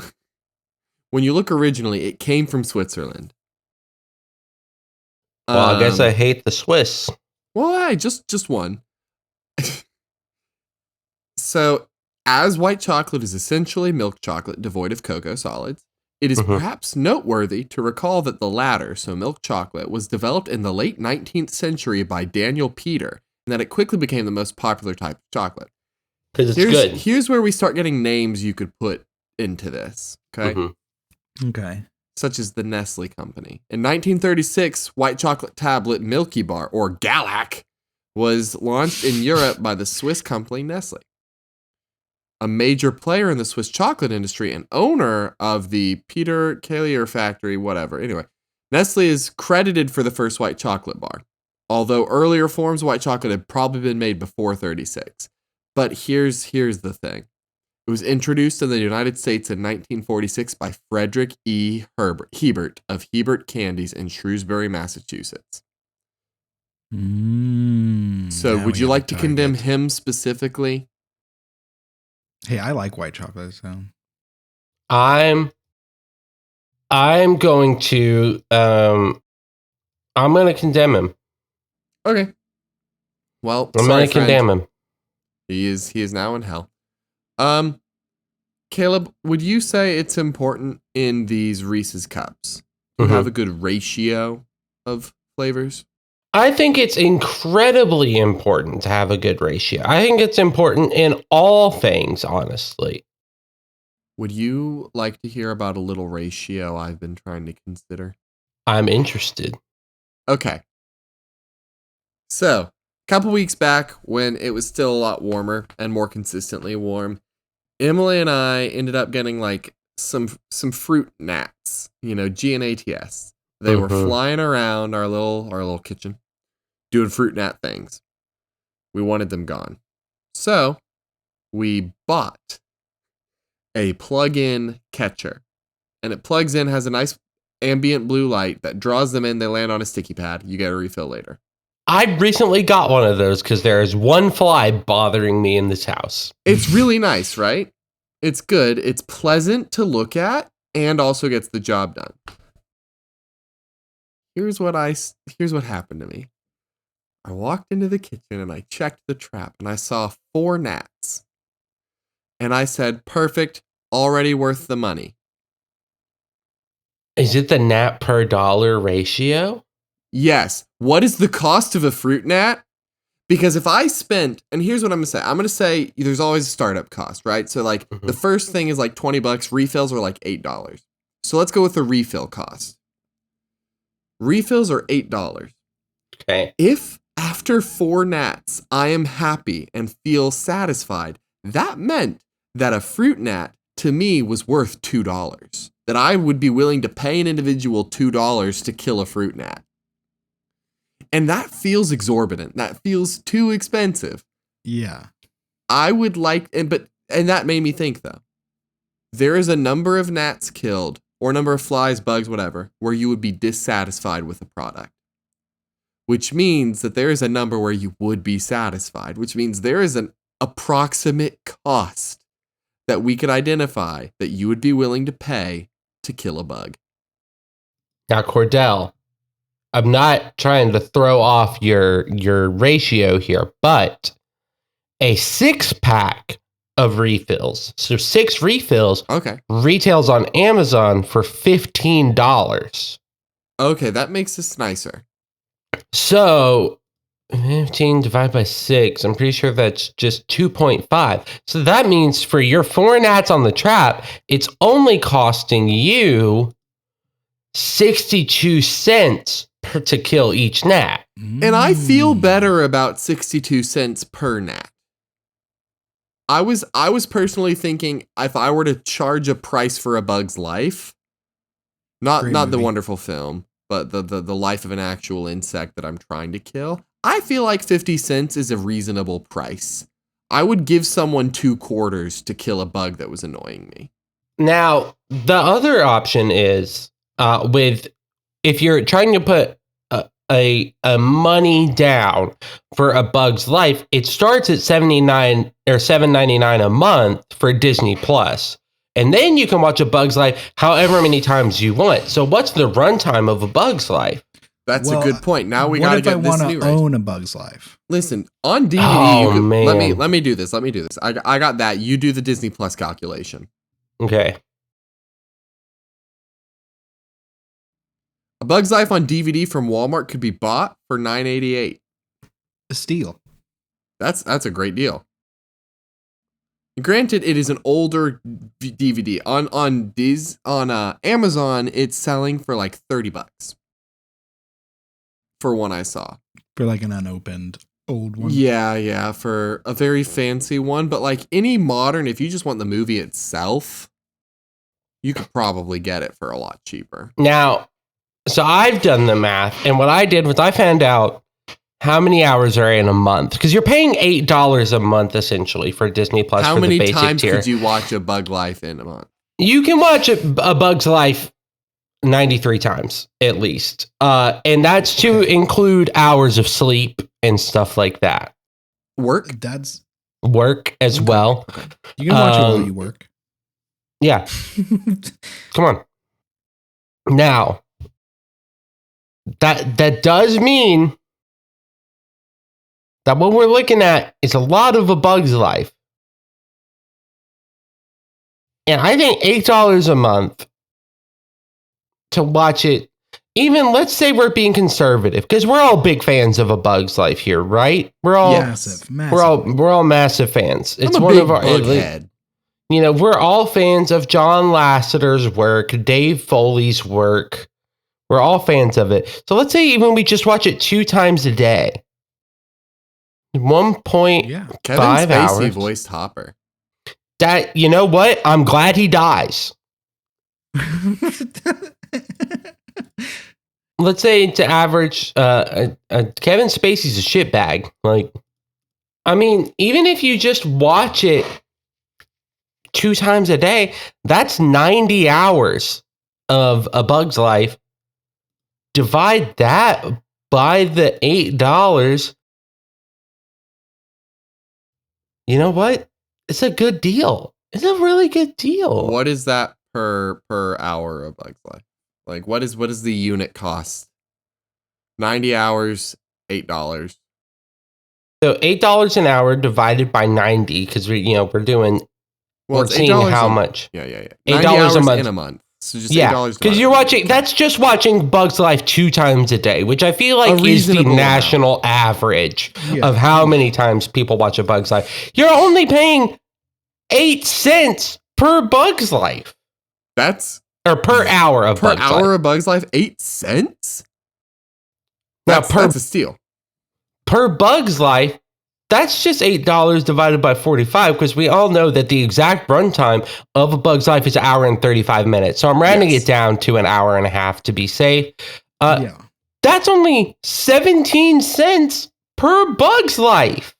Speaker 2: look originally, it came from Switzerland.
Speaker 3: Well, I guess I hate the Swiss.
Speaker 2: Well, just one. So, as white chocolate is essentially milk chocolate devoid of cocoa solids, it is perhaps noteworthy to recall that the latter, so milk chocolate, was developed in the late 19th century by Daniel Peter, and that it quickly became the most popular type of chocolate.
Speaker 3: Because it's good.
Speaker 2: Here's where we start getting names you could put into this, okay?
Speaker 1: Okay.
Speaker 2: Such as the Nestle Company. In 1936, white chocolate tablet Milky Bar, or Galac, was launched in Europe by the Swiss company Nestle. A major player in the Swiss chocolate industry and owner of the Peter Callier factory, whatever. Anyway, Nestle is credited for the first white chocolate bar, although earlier forms of white chocolate had probably been made before 36. But here's the thing. It was introduced in the United States in 1946 by Frederick E. Hebert of Hebert Candies in Shrewsbury, Massachusetts. So would you like to condemn him specifically?
Speaker 1: Hey, I like white chocolate, so
Speaker 3: I'm going to condemn him.
Speaker 2: Okay. Well,
Speaker 3: I'm going to condemn him.
Speaker 2: He is now in hell. Caleb, would you say it's important in these Reese's cups to have a good ratio of flavors?
Speaker 3: I think it's incredibly important to have a good ratio. I think it's important in all things, honestly.
Speaker 2: Would you like to hear about a little ratio I've been trying to consider?
Speaker 3: I'm interested.
Speaker 2: Okay. So, a couple weeks back when it was still a lot warmer and more consistently warm, Emily and I ended up getting like some fruit gnats, GNATS. They were flying around our little kitchen doing fruit gnat things. We wanted them gone. So, we bought a plug-in catcher. And it plugs in, has a nice ambient blue light that draws them in. They land on a sticky pad. You get a refill later.
Speaker 3: I recently got one of those because there is one fly bothering me in this house.
Speaker 2: It's really nice, right? It's good. It's pleasant to look at and also gets the job done. Here's what happened to me. I walked into the kitchen and I checked the trap and I saw 4 gnats. And I said, perfect, already worth the money.
Speaker 3: Is it the gnat per dollar ratio?
Speaker 2: Yes. What is the cost of a fruit gnat? Because if I spent, and here's what I'm going to say, there's always a startup cost, right? So like the first thing is like $20, refills are like $8. So let's go with the refill cost. Refills are $8.
Speaker 3: Okay.
Speaker 2: If after 4 gnats, I am happy and feel satisfied, that meant that a fruit gnat to me was worth $2. That I would be willing to pay an individual $2 to kill a fruit gnat. And that feels exorbitant. That feels too expensive.
Speaker 1: Yeah.
Speaker 2: I would like, and that made me think though. There is a number of gnats killed, or a number of flies, bugs, whatever, where you would be dissatisfied with the product. Which means that there is a number where you would be satisfied, which means there is an approximate cost that we could identify that you would be willing to pay to kill a bug.
Speaker 3: Now, Cordell, I'm not trying to throw off your ratio here, but a 6-pack of refills, so 6 refills, retails on Amazon for $15.
Speaker 2: Okay, that makes this nicer.
Speaker 3: So 15 divided by 6, I'm pretty sure that's just 2.5. So that means for your 4 gnats on the trap, it's only costing you 62 cents to kill each gnat.
Speaker 2: And I feel better about 62 cents per gnat. I was personally thinking if I were to charge a price for A Bug's Life, not the wonderful film, but the life of an actual insect that I'm trying to kill, I feel like 50 cents is a reasonable price. I would give someone 2 quarters to kill a bug that was annoying me.
Speaker 3: Now, the other option is if you're trying to put a money down for A Bug's Life, it starts at $79 or $7.99 a month for Disney Plus. And then you can watch A Bug's Life however many times you want. So what's the runtime of A Bug's Life?
Speaker 2: That's a good point. Now we got to get this new.
Speaker 1: What if I want to own A Bug's Life?
Speaker 2: Listen, on DVD, let me do this. I got that. You do the Disney Plus calculation.
Speaker 3: Okay.
Speaker 2: A Bug's Life on DVD from Walmart could be bought for $9.88.
Speaker 1: A steal.
Speaker 2: That's a great deal. Granted, it is an older DVD. On Amazon, it's selling for like $30 for one I saw.
Speaker 1: For like an unopened old one.
Speaker 2: Yeah, for a very fancy one. But like any modern, if you just want the movie itself, you could probably get it for a lot cheaper.
Speaker 3: Now, so I've done the math, and what I did was I found out how many hours are in a month, because you're paying $8 a month essentially for Disney Plus.
Speaker 2: How
Speaker 3: for
Speaker 2: many
Speaker 3: the basic
Speaker 2: times
Speaker 3: tier.
Speaker 2: could you watch A Bug Life in a month?
Speaker 3: You can watch A Bug's Life 93 times at least, and that's to include hours of sleep and stuff like that.
Speaker 2: Work
Speaker 3: as well.
Speaker 1: You can watch it while you work.
Speaker 3: Yeah. Come on. Now, that does mean that what we're looking at is a lot of A Bug's Life. And I think $8 a month to watch it, even let's say we're being conservative, because we're all big fans of A Bug's Life here, right? We're all
Speaker 1: massive.
Speaker 3: We're all massive fans. It's
Speaker 2: I'm a
Speaker 3: one
Speaker 2: big
Speaker 3: of our
Speaker 2: bug head.
Speaker 3: We're all fans of John Lasseter's work, Dave Foley's work. We're all fans of it. So let's say even we just watch it 2 times a day. 1.5
Speaker 1: Yeah.
Speaker 2: Kevin Spacey
Speaker 3: hours.
Speaker 2: voiced Hopper.
Speaker 3: That, you know what? I'm glad he dies. Let's say to average, Kevin Spacey's a shitbag. Like, I mean, even if you just watch it 2 times a day, that's 90 hours of A Bug's Life. Divide that by the $8. You know what? It's a good deal. It's a really good deal.
Speaker 2: What is that per hour of Bug's Life? Like, what is the unit cost? 90 hours, $8.
Speaker 3: So $8 an hour divided by 90, because we're doing.
Speaker 2: Well,
Speaker 3: we're
Speaker 2: it's
Speaker 3: seeing
Speaker 2: $8
Speaker 3: how much.
Speaker 2: Yeah.
Speaker 3: $8
Speaker 2: hours
Speaker 3: a month.
Speaker 2: in a month. So just
Speaker 3: Yeah,
Speaker 2: $8
Speaker 3: because you're watching. That's just watching Bug's Life 2 times a day, which I feel like is the
Speaker 2: reasonable
Speaker 3: national average of how many times people watch A Bug's Life. You're only paying 8 cents per Bug's Life. Or per hour of Bug's Life.
Speaker 2: Per hour of Bug's Life, 8 cents?
Speaker 3: Now,
Speaker 2: That's a steal.
Speaker 3: Per Bug's Life, that's just $8 divided by 45, because we all know that the exact runtime of A Bug's Life is an hour and 35 minutes. So I'm rounding it down to an hour and a half to be safe. That's only 17 cents per Bug's Life.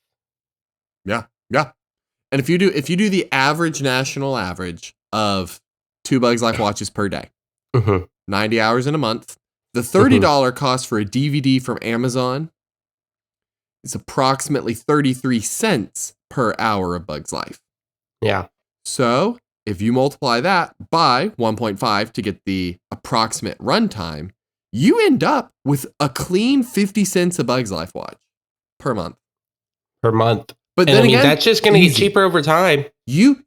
Speaker 2: Yeah. And if you do the average national average of 2 Bug's Life watches per day, 90 hours in a month, the $30 cost for a DVD from Amazon is approximately 33 cents per hour of Bug's Life.
Speaker 3: Yeah.
Speaker 2: So if you multiply that by 1.5 to get the approximate runtime, you end up with a clean 50 cents a Bug's Life watch per month. But then again,
Speaker 3: that's just going to get cheaper over time.
Speaker 2: You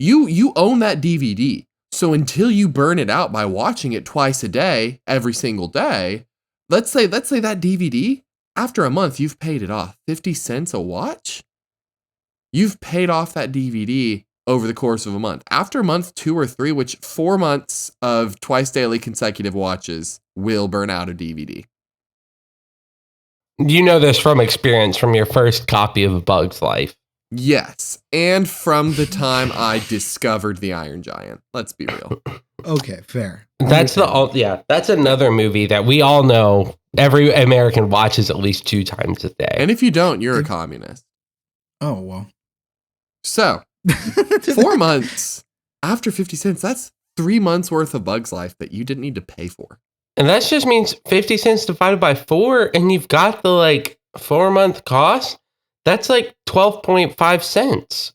Speaker 2: own that DVD. So until you burn it out by watching it twice a day, every single day, let's say that DVD, after a month, you've paid it off. 50 cents a watch? You've paid off that DVD over the course of a month. After month 2 or 3, which 4 months of twice daily consecutive watches will burn out a DVD.
Speaker 3: You know this from experience from your first copy of A Bug's Life.
Speaker 2: Yes, and from the time I discovered the Iron Giant. Let's be real.
Speaker 1: Okay, fair.
Speaker 3: That's another movie that we all know every American watches at least 2 times a day.
Speaker 2: And if you don't, you're a communist.
Speaker 1: Oh, well.
Speaker 2: So, 4 months after 50 cents, that's 3 months worth of Bug's Life that you didn't need to pay for.
Speaker 3: And that just means 50 cents divided by 4, and you've got the 4-month cost. That's 12.5 cents.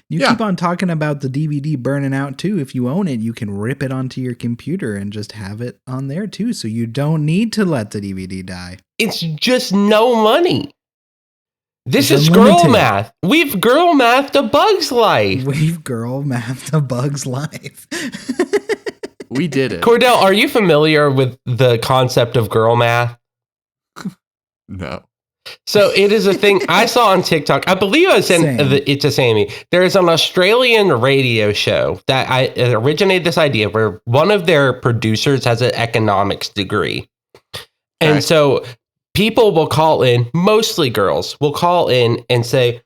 Speaker 1: You keep on talking about the DVD burning out too. If you own it, you can rip it onto your computer and just have it on there too. So you don't need to let the DVD die.
Speaker 3: It's just no money. This
Speaker 1: It's
Speaker 3: is
Speaker 1: unlimited.
Speaker 3: girl math. We've girl mathed A Bug's Life.
Speaker 1: We've girl mathed A Bug's Life.
Speaker 2: We did it.
Speaker 3: Cordell, are you familiar with the concept of girl math?
Speaker 2: No.
Speaker 3: So it is a thing I saw on TikTok. I believe I sent it to Sammy. There is an Australian radio show that originated this idea where one of their producers has an economics degree. And so people will call in, mostly girls, will call in and say,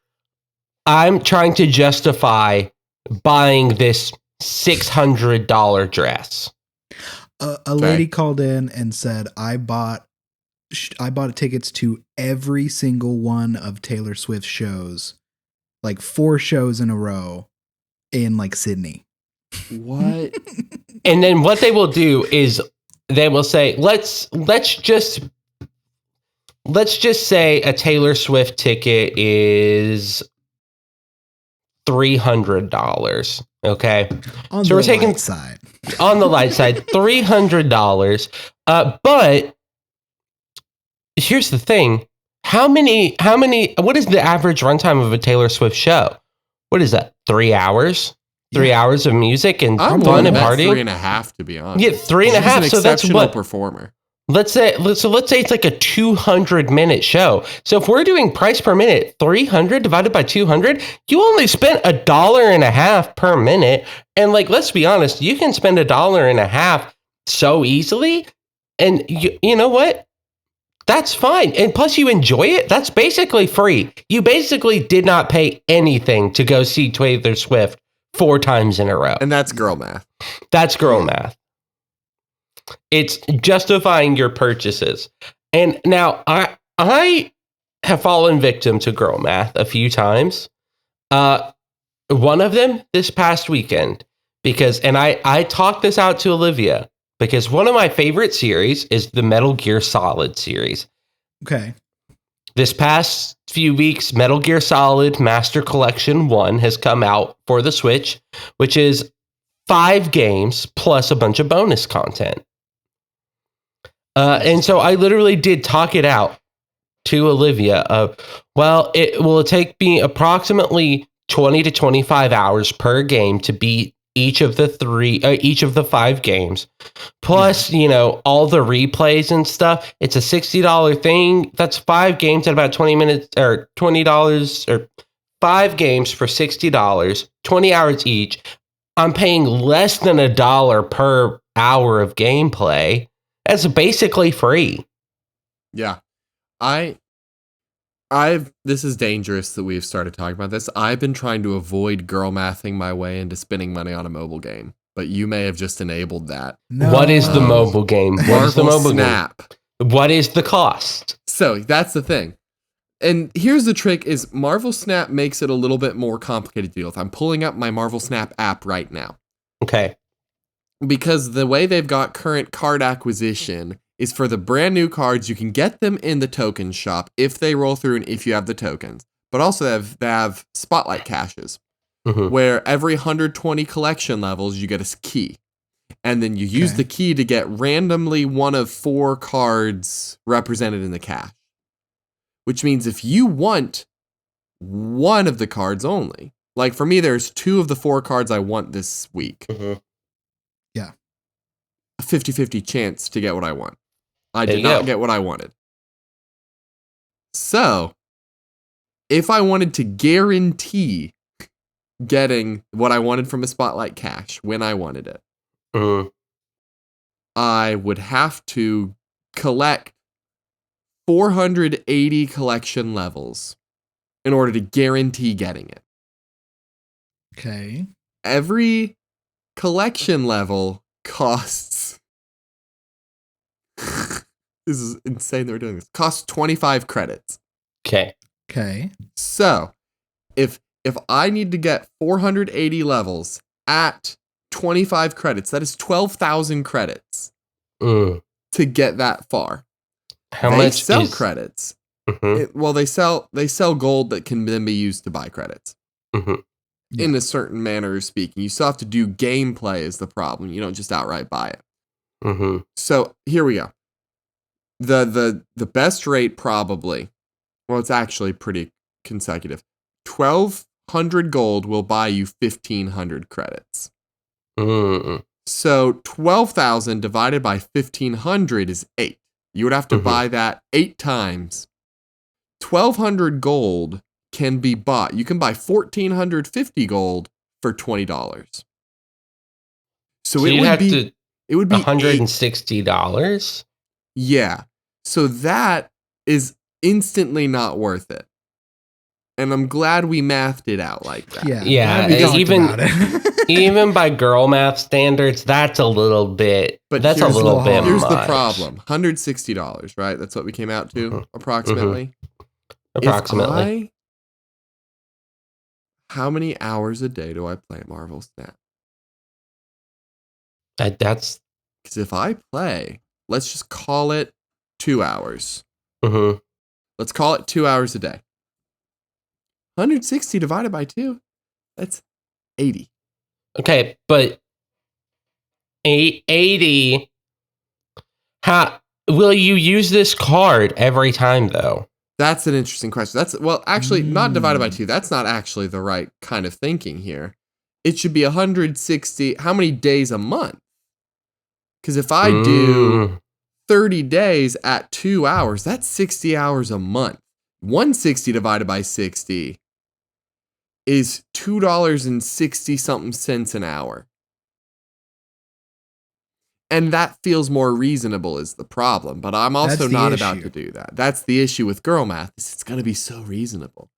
Speaker 3: I'm trying to justify buying this $600 dress.
Speaker 1: A lady called in and said, I bought tickets to every single one of Taylor Swift's shows, 4 shows in a row in Sydney.
Speaker 2: What?
Speaker 3: And then what they will do is they will say, let's just say a Taylor Swift ticket is $300. Okay.
Speaker 1: On the light side,
Speaker 3: $300. But here's the thing. What is the average runtime of a Taylor Swift show? What is that? 3 hours? 3 hours of music and fun and partying?
Speaker 2: 3.5, to be honest.
Speaker 3: Yeah, 3.5. So that's what
Speaker 2: performer.
Speaker 3: Let's say it's like a 200-minute show. So if we're doing price per minute, 300 divided by 200, you only spent $1.50 per minute. And let's be honest, you can spend $1.50 so easily And you know what? That's fine. And plus you enjoy it. That's basically free. You basically did not pay anything to go see Taylor Swift 4 times in a row.
Speaker 2: And that's girl math.
Speaker 3: That's girl math. It's justifying your purchases. And now I have fallen victim to girl math a few times. One of them this past weekend, because, and I talked this out to Olivia, because one of my favorite series is the Metal Gear Solid series.
Speaker 1: Okay.
Speaker 3: This past few weeks, Metal Gear Solid Master Collection 1 has come out for the Switch, which is 5 games plus a bunch of bonus content. And so I literally did talk it out to Olivia of, well, it will take me approximately 20 to 25 hours per game to beat each of the 5 games. Plus, all the replays and stuff. It's a $60 thing. That's 5 games at about 20 minutes or $20 or 5 games for $60, 20 hours each. I'm paying less than $1 per hour of gameplay. That's basically free.
Speaker 2: Yeah. This is dangerous that we've started talking about this. I've been trying to avoid girl mathing my way into spending money on a mobile game, but you may have just enabled that.
Speaker 3: No. What is the mobile game? What is the mobile
Speaker 2: Snap.
Speaker 3: Game? What is the cost?
Speaker 2: So that's the thing. And here's the trick is Marvel Snap makes it a little bit more complicated to deal with. I'm pulling up my Marvel Snap app right now.
Speaker 3: Okay.
Speaker 2: Because the way they've got current card acquisition is for the brand new cards, you can get them in the token shop if they roll through and if you have the tokens. But also they have spotlight caches, where every 120 collection levels, you get a key. And then you use the key to get randomly one of 4 cards represented in the cache. Which means if you want one of the cards only, like for me, there's 2 of the 4 cards I want this week.
Speaker 1: Yeah.
Speaker 2: A 50-50 chance to get what I want. I did not get what I wanted. So, if I wanted to guarantee getting what I wanted from a spotlight cache when I wanted it, I would have to collect 480 collection levels in order to guarantee getting it.
Speaker 1: Okay.
Speaker 2: Every collection level costs... This is insane that we're doing this. Costs 25 credits.
Speaker 3: Okay.
Speaker 2: So, if I need to get 480 levels at 25 credits, that is 12,000 credits to get that far.
Speaker 3: How
Speaker 2: they
Speaker 3: much
Speaker 2: sell credits? They sell gold that can then be used to buy credits. In a certain manner of speaking. You still have to do gameplay is the problem. You don't just outright buy it. So here we go. The best rate probably, well, it's actually pretty consecutive. 1,200 gold will buy you 1,500 credits. So 12,000 divided by 1,500 is 8. You would have to buy that 8 times. 1,200 gold can be bought. You can buy 1,450 gold for $20. So it would be
Speaker 3: $160.
Speaker 2: Yeah. So that is instantly not worth it. And I'm glad we mathed it out like that.
Speaker 3: Yeah. Even by girl math standards, that's a little bit. But that's a little bit.
Speaker 2: Here's
Speaker 3: much.
Speaker 2: The problem: $160, right? That's what we came out to, approximately.
Speaker 3: Approximately.
Speaker 2: How many hours a day do I play Marvel Snap?
Speaker 3: That's
Speaker 2: because if I play, let's just call it 2 hours. Let's call it 2 hours a day. 160 divided by 2, that's 80.
Speaker 3: Okay, but 80. How will you use this card every time though?
Speaker 2: That's an interesting question. Actually not divided by 2. That's not actually the right kind of thinking here. It should be 160. How many days a month? Because if I do 30 days at 2 hours, that's 60 hours a month. 160 divided by 60 is $2.60 something cents an hour. And that feels more reasonable is the problem. But I'm also
Speaker 1: That's the
Speaker 2: not about
Speaker 1: issue.
Speaker 2: to do that. That's the issue with girl math. It's going to be so reasonable.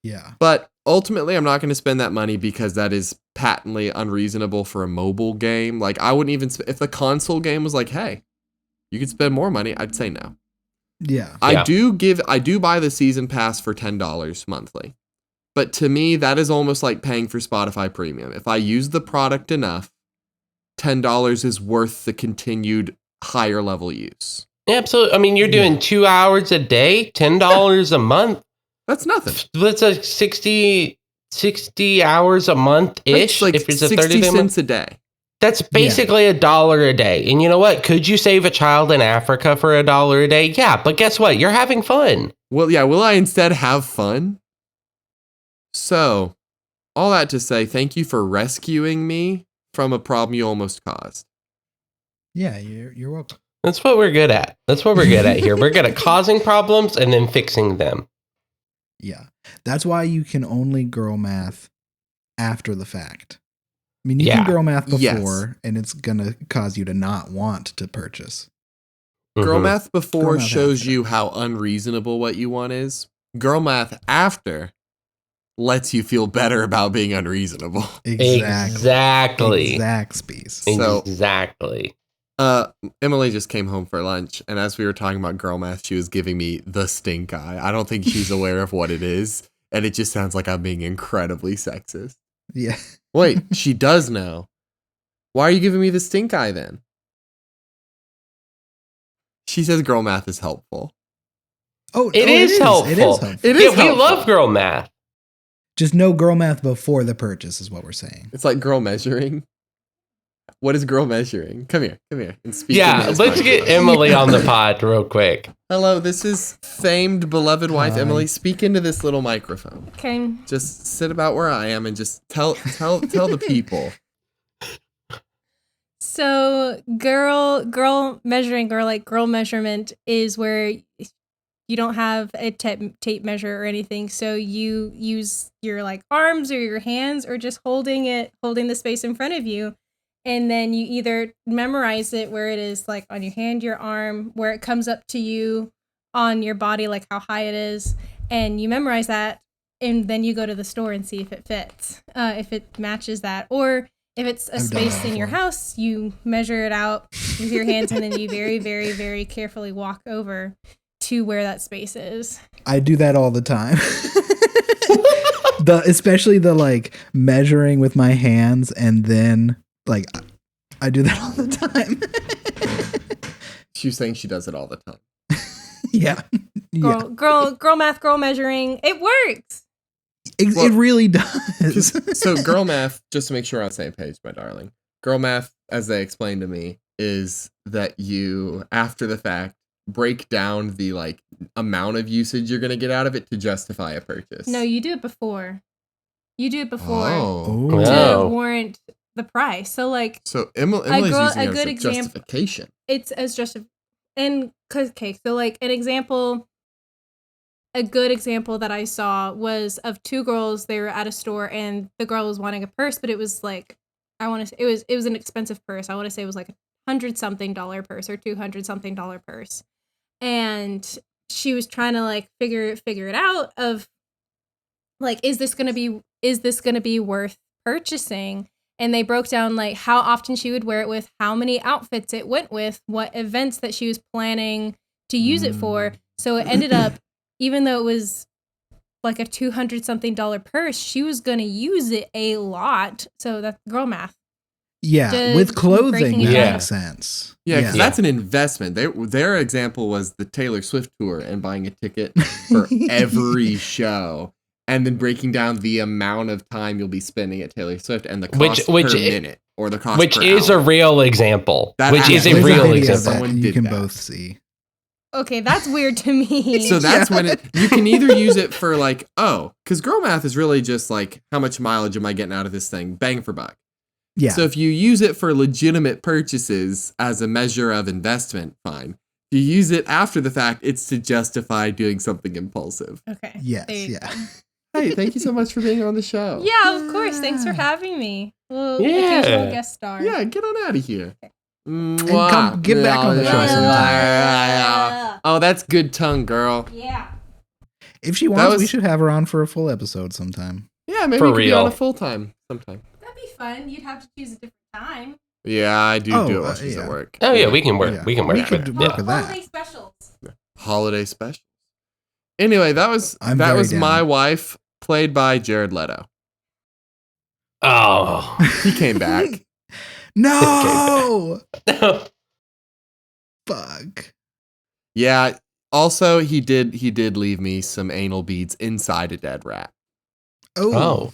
Speaker 1: Yeah.
Speaker 2: But ultimately, I'm not going to spend that money because that is patently unreasonable for a mobile game. Like, I wouldn't even, if the console game was like, hey, you could spend more money, I'd say no.
Speaker 1: Yeah.
Speaker 2: I do buy the season pass for $10 monthly. But to me, that is almost like paying for Spotify Premium. If I use the product enough, $10 is worth the continued higher level use.
Speaker 3: Absolutely. I mean, you're doing 2 hours a day, $10 a month.
Speaker 2: That's nothing.
Speaker 3: That's like 60 hours a month-ish.
Speaker 2: That's like
Speaker 3: if it's a
Speaker 2: 60
Speaker 3: 30-day
Speaker 2: cents
Speaker 3: month.
Speaker 2: a day.
Speaker 3: That's basically $1 a day. And you know what? Could you save a child in Africa for $1 a day? Yeah, but guess what? You're having fun.
Speaker 2: Well, yeah, will I instead have fun? So, all that to say, thank you for rescuing me from a problem you almost caused.
Speaker 1: Yeah, you're welcome.
Speaker 3: That's what we're good at. That's what we're good at here. We're good at causing problems and then fixing them.
Speaker 1: Yeah. That's why you can only girl math after the fact. I mean, you can girl math before, and it's going to cause you to not want to purchase.
Speaker 2: Girl math before
Speaker 1: Girl math
Speaker 2: shows
Speaker 1: after.
Speaker 2: you how unreasonable what you want is. Girl math after lets you feel better about being unreasonable.
Speaker 3: Exactly.
Speaker 1: Exact space.
Speaker 2: So,
Speaker 3: exactly.
Speaker 2: Emily just came home for lunch, and as we were talking about girl math, she was giving me the stink eye. I don't think she's aware of what it is, and it just sounds like I'm being incredibly sexist.
Speaker 1: Yeah.
Speaker 2: Wait, she does know. Why are you giving me the stink eye then? She says girl math is helpful.
Speaker 3: It is helpful.
Speaker 1: It is helpful.
Speaker 2: It is helpful.
Speaker 3: We love girl math.
Speaker 1: Just no girl math before the purchase is what we're saying.
Speaker 2: It's like girl measuring. What is girl measuring? Come here, and speak.
Speaker 3: Yeah, let's get Emily on the pod real quick.
Speaker 2: Hello, this is famed beloved wife Emily. Speak into this little microphone.
Speaker 4: Okay.
Speaker 2: Just sit about where I am and just tell the people.
Speaker 4: So girl measurement is where you don't have a tape measure or anything. So you use your like arms or your hands or just holding the space in front of you. And then you either memorize it where it is like on your hand, your arm, where it comes up to you on your body, like how high it is. And you memorize that. And then you go to the store and see if it fits, if it matches that. Or if it's a space in your house, you measure it out with your hands and then you very, very, very carefully walk over to where that space is.
Speaker 1: I do that all the time. Especially the like measuring with my hands and then like I do that all the time.
Speaker 2: She's saying she does it all the time.
Speaker 1: Yeah.
Speaker 4: Girl math, girl measuring. It works.
Speaker 1: It really does.
Speaker 2: So girl math, just to make sure we're on the same page, my darling. Girl math, as they explained to me, is that you, after the fact, break down the like amount of usage you're going to get out of it to justify a purchase.
Speaker 4: No, you do it before.
Speaker 2: Oh.
Speaker 4: To warrant the price. So like,
Speaker 2: so Emily's using
Speaker 4: a good
Speaker 2: it as a justification.
Speaker 4: It's as and okay, so like an example. A good example that I saw was of two girls. They were at a store and the girl was wanting a purse, but it was like, I want to say it was an expensive purse. I want to say it was like $100-something purse or $200-something purse. And she was trying to like figure it out of like, is this going to be worth purchasing? And they broke down like how often she would wear it with, how many outfits it went with, what events that she was planning to use it for. So it ended up, even though it was like a $200-something purse, she was going to use it a lot. So that's girl math.
Speaker 1: Yeah, with clothing, that makes sense.
Speaker 2: Yeah, because that's an investment. Their example was the Taylor Swift tour and buying a ticket for every show. And then breaking down the amount of time you'll be spending at Taylor Swift and the cost per minute or the cost
Speaker 3: which
Speaker 2: per
Speaker 3: is
Speaker 2: hour.
Speaker 3: a real example.
Speaker 2: There's
Speaker 3: a real example.
Speaker 2: Someone
Speaker 1: you can
Speaker 2: that.
Speaker 1: both see.
Speaker 4: Okay, that's weird to me.
Speaker 2: So that's when you can either use it for like, because girl math is really just like, how much mileage am I getting out of this thing? Bang for buck.
Speaker 1: Yeah.
Speaker 2: So if you use it for legitimate purchases as a measure of investment, fine. If you use it after the fact, it's to justify doing something impulsive.
Speaker 4: Okay.
Speaker 1: Yes. Yeah.
Speaker 2: Hey, thank you so much for being on the show.
Speaker 4: Yeah, of course. Thanks for having me. Well,
Speaker 3: yeah.
Speaker 4: occasional guest star.
Speaker 2: Yeah, get on out of here.
Speaker 1: And get back on the show sometime.
Speaker 2: Oh, that's good tongue, girl.
Speaker 4: Yeah.
Speaker 1: If she wants, we should have her on for a full episode sometime.
Speaker 2: Yeah, maybe
Speaker 3: For
Speaker 2: we could be on
Speaker 3: real.
Speaker 2: a full time sometime.
Speaker 4: That'd be fun. You'd have to choose a different time.
Speaker 2: Yeah, I do
Speaker 1: Oh,
Speaker 2: it while she's at work.
Speaker 3: Oh yeah, we can work.
Speaker 1: Yeah.
Speaker 3: We can work.
Speaker 1: We could work with that.
Speaker 4: Holiday specials.
Speaker 2: Holiday special. Anyway, that was
Speaker 1: I'm very down.
Speaker 2: my wife, played by Jared Leto.
Speaker 3: Oh.
Speaker 2: He came back.
Speaker 1: No! Fuck.
Speaker 2: Yeah. Also, he did leave me some anal beads inside a dead rat.
Speaker 3: Oh.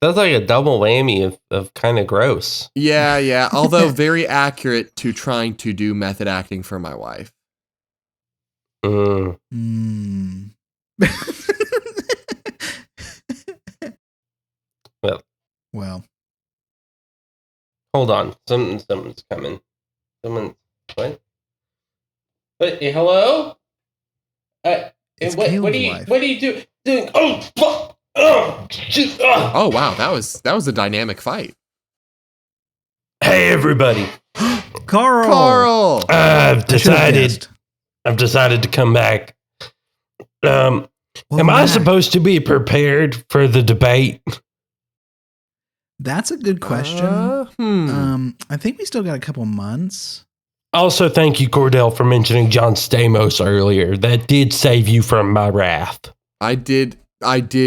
Speaker 3: That's like a double whammy of kind of gross.
Speaker 2: Yeah. Although very accurate to trying to do method acting for my wife.
Speaker 1: Mm. Well.
Speaker 3: Hold on. Someone's coming. What? What? Hello?
Speaker 1: It's
Speaker 3: What
Speaker 1: Caleb's
Speaker 3: are you?
Speaker 1: wife.
Speaker 3: What are you doing? Oh, fuck! Oh, shit,
Speaker 2: Oh wow, that was a dynamic fight.
Speaker 3: Hey, everybody!
Speaker 1: Carl!
Speaker 3: I've decided to come back. Am I supposed to be prepared for the debate?
Speaker 1: That's a good question. I think we still got a couple months.
Speaker 3: Also, thank you, Cordell, for mentioning John Stamos earlier. That did save you from my wrath.
Speaker 2: I did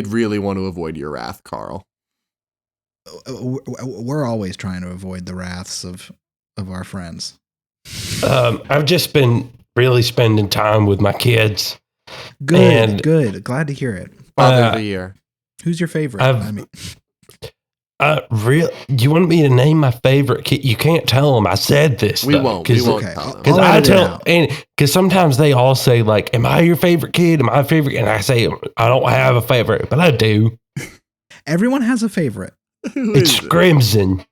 Speaker 2: really want to avoid your wrath, Carl.
Speaker 1: We're always trying to avoid the wraths of our friends.
Speaker 3: I've just been really spending time with my kids.
Speaker 1: Good. Glad to hear it.
Speaker 2: Father of the year.
Speaker 1: Who's your favorite?
Speaker 3: You want me to name my favorite kid? You can't tell them I said this.
Speaker 2: We won't tell them.
Speaker 3: Because I tell, and because sometimes they all say like, "Am I your favorite kid? Am I a favorite?" And I say, "I don't have a favorite, but I do."
Speaker 1: Everyone has a favorite.
Speaker 3: It's Crimson.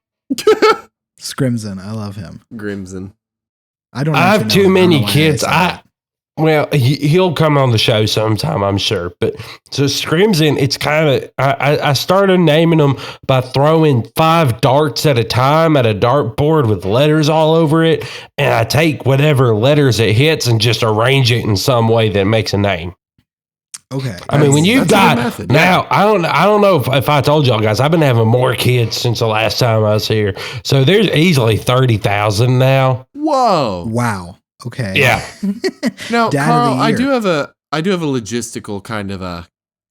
Speaker 1: Scrimson, I love him.
Speaker 2: Grimson.
Speaker 1: I don't.
Speaker 3: I have too many kids. Well, he'll come on the show sometime, I'm sure. But so Scrimson, it's kind of, I started naming them by throwing 5 darts at a time at a dartboard with letters all over it. And I take whatever letters it hits and just arrange it in some way that makes a name.
Speaker 1: Okay.
Speaker 3: I mean, when you've got
Speaker 2: method,
Speaker 3: now, I don't know if I told y'all guys, I've been having more kids since the last time I was here. So there's easily 30,000 now.
Speaker 2: Whoa.
Speaker 1: Wow. Okay.
Speaker 3: Yeah.
Speaker 2: Now,
Speaker 1: Dad
Speaker 2: Carl,
Speaker 1: of the
Speaker 2: I
Speaker 1: year.
Speaker 2: do have a logistical kind of a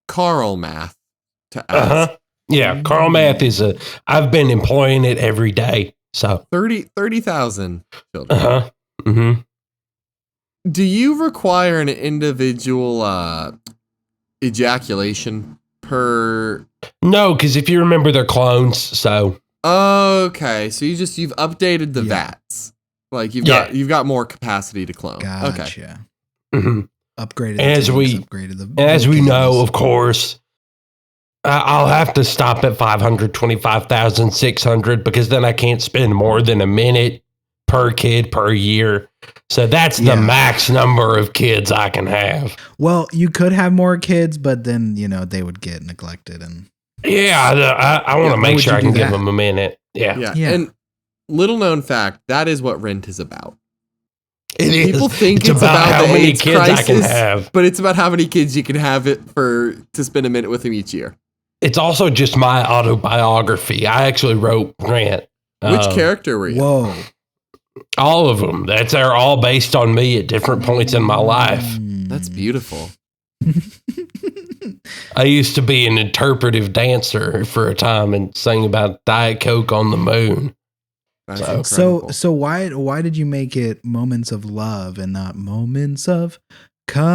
Speaker 2: Carl math to ask.
Speaker 3: Uh-huh. Yeah. Carl Math I've been employing it every day. So
Speaker 2: 30,000 children.
Speaker 3: uh-huh. Mm-hmm.
Speaker 2: Do you require an individual ejaculation per?
Speaker 3: No, because if you remember, they're clones. So
Speaker 2: Okay, so you've updated the vats. Like you've got more capacity to clone.
Speaker 1: Gotcha.
Speaker 2: Okay.
Speaker 3: mm-hmm.
Speaker 1: Upgraded.
Speaker 3: As we know, of course, I'll have to stop at 525,600 because then I can't spend more than a minute per kid per year. So that's the max number of kids I can have.
Speaker 1: Well, you could have more kids, but then they would get neglected and.
Speaker 3: Yeah, I want to make sure I can give them a minute.
Speaker 2: Yeah. And little known fact, that is what Rent is about.
Speaker 3: People
Speaker 2: think it's about
Speaker 3: how
Speaker 2: the
Speaker 3: many
Speaker 2: AIDS
Speaker 3: kids
Speaker 2: crisis,
Speaker 3: I can have,
Speaker 2: but it's about how many kids you can have to spend a minute with them each year.
Speaker 3: It's also just my autobiography. I actually wrote Grant.
Speaker 2: Which character were you?
Speaker 1: Whoa.
Speaker 3: All of them. They're all based on me at different points in my life.
Speaker 2: That's beautiful.
Speaker 3: I used to be an interpretive dancer for a time and sang about Diet Coke on the moon.
Speaker 1: So why did you make it Moments of Love and not Moments of Calm?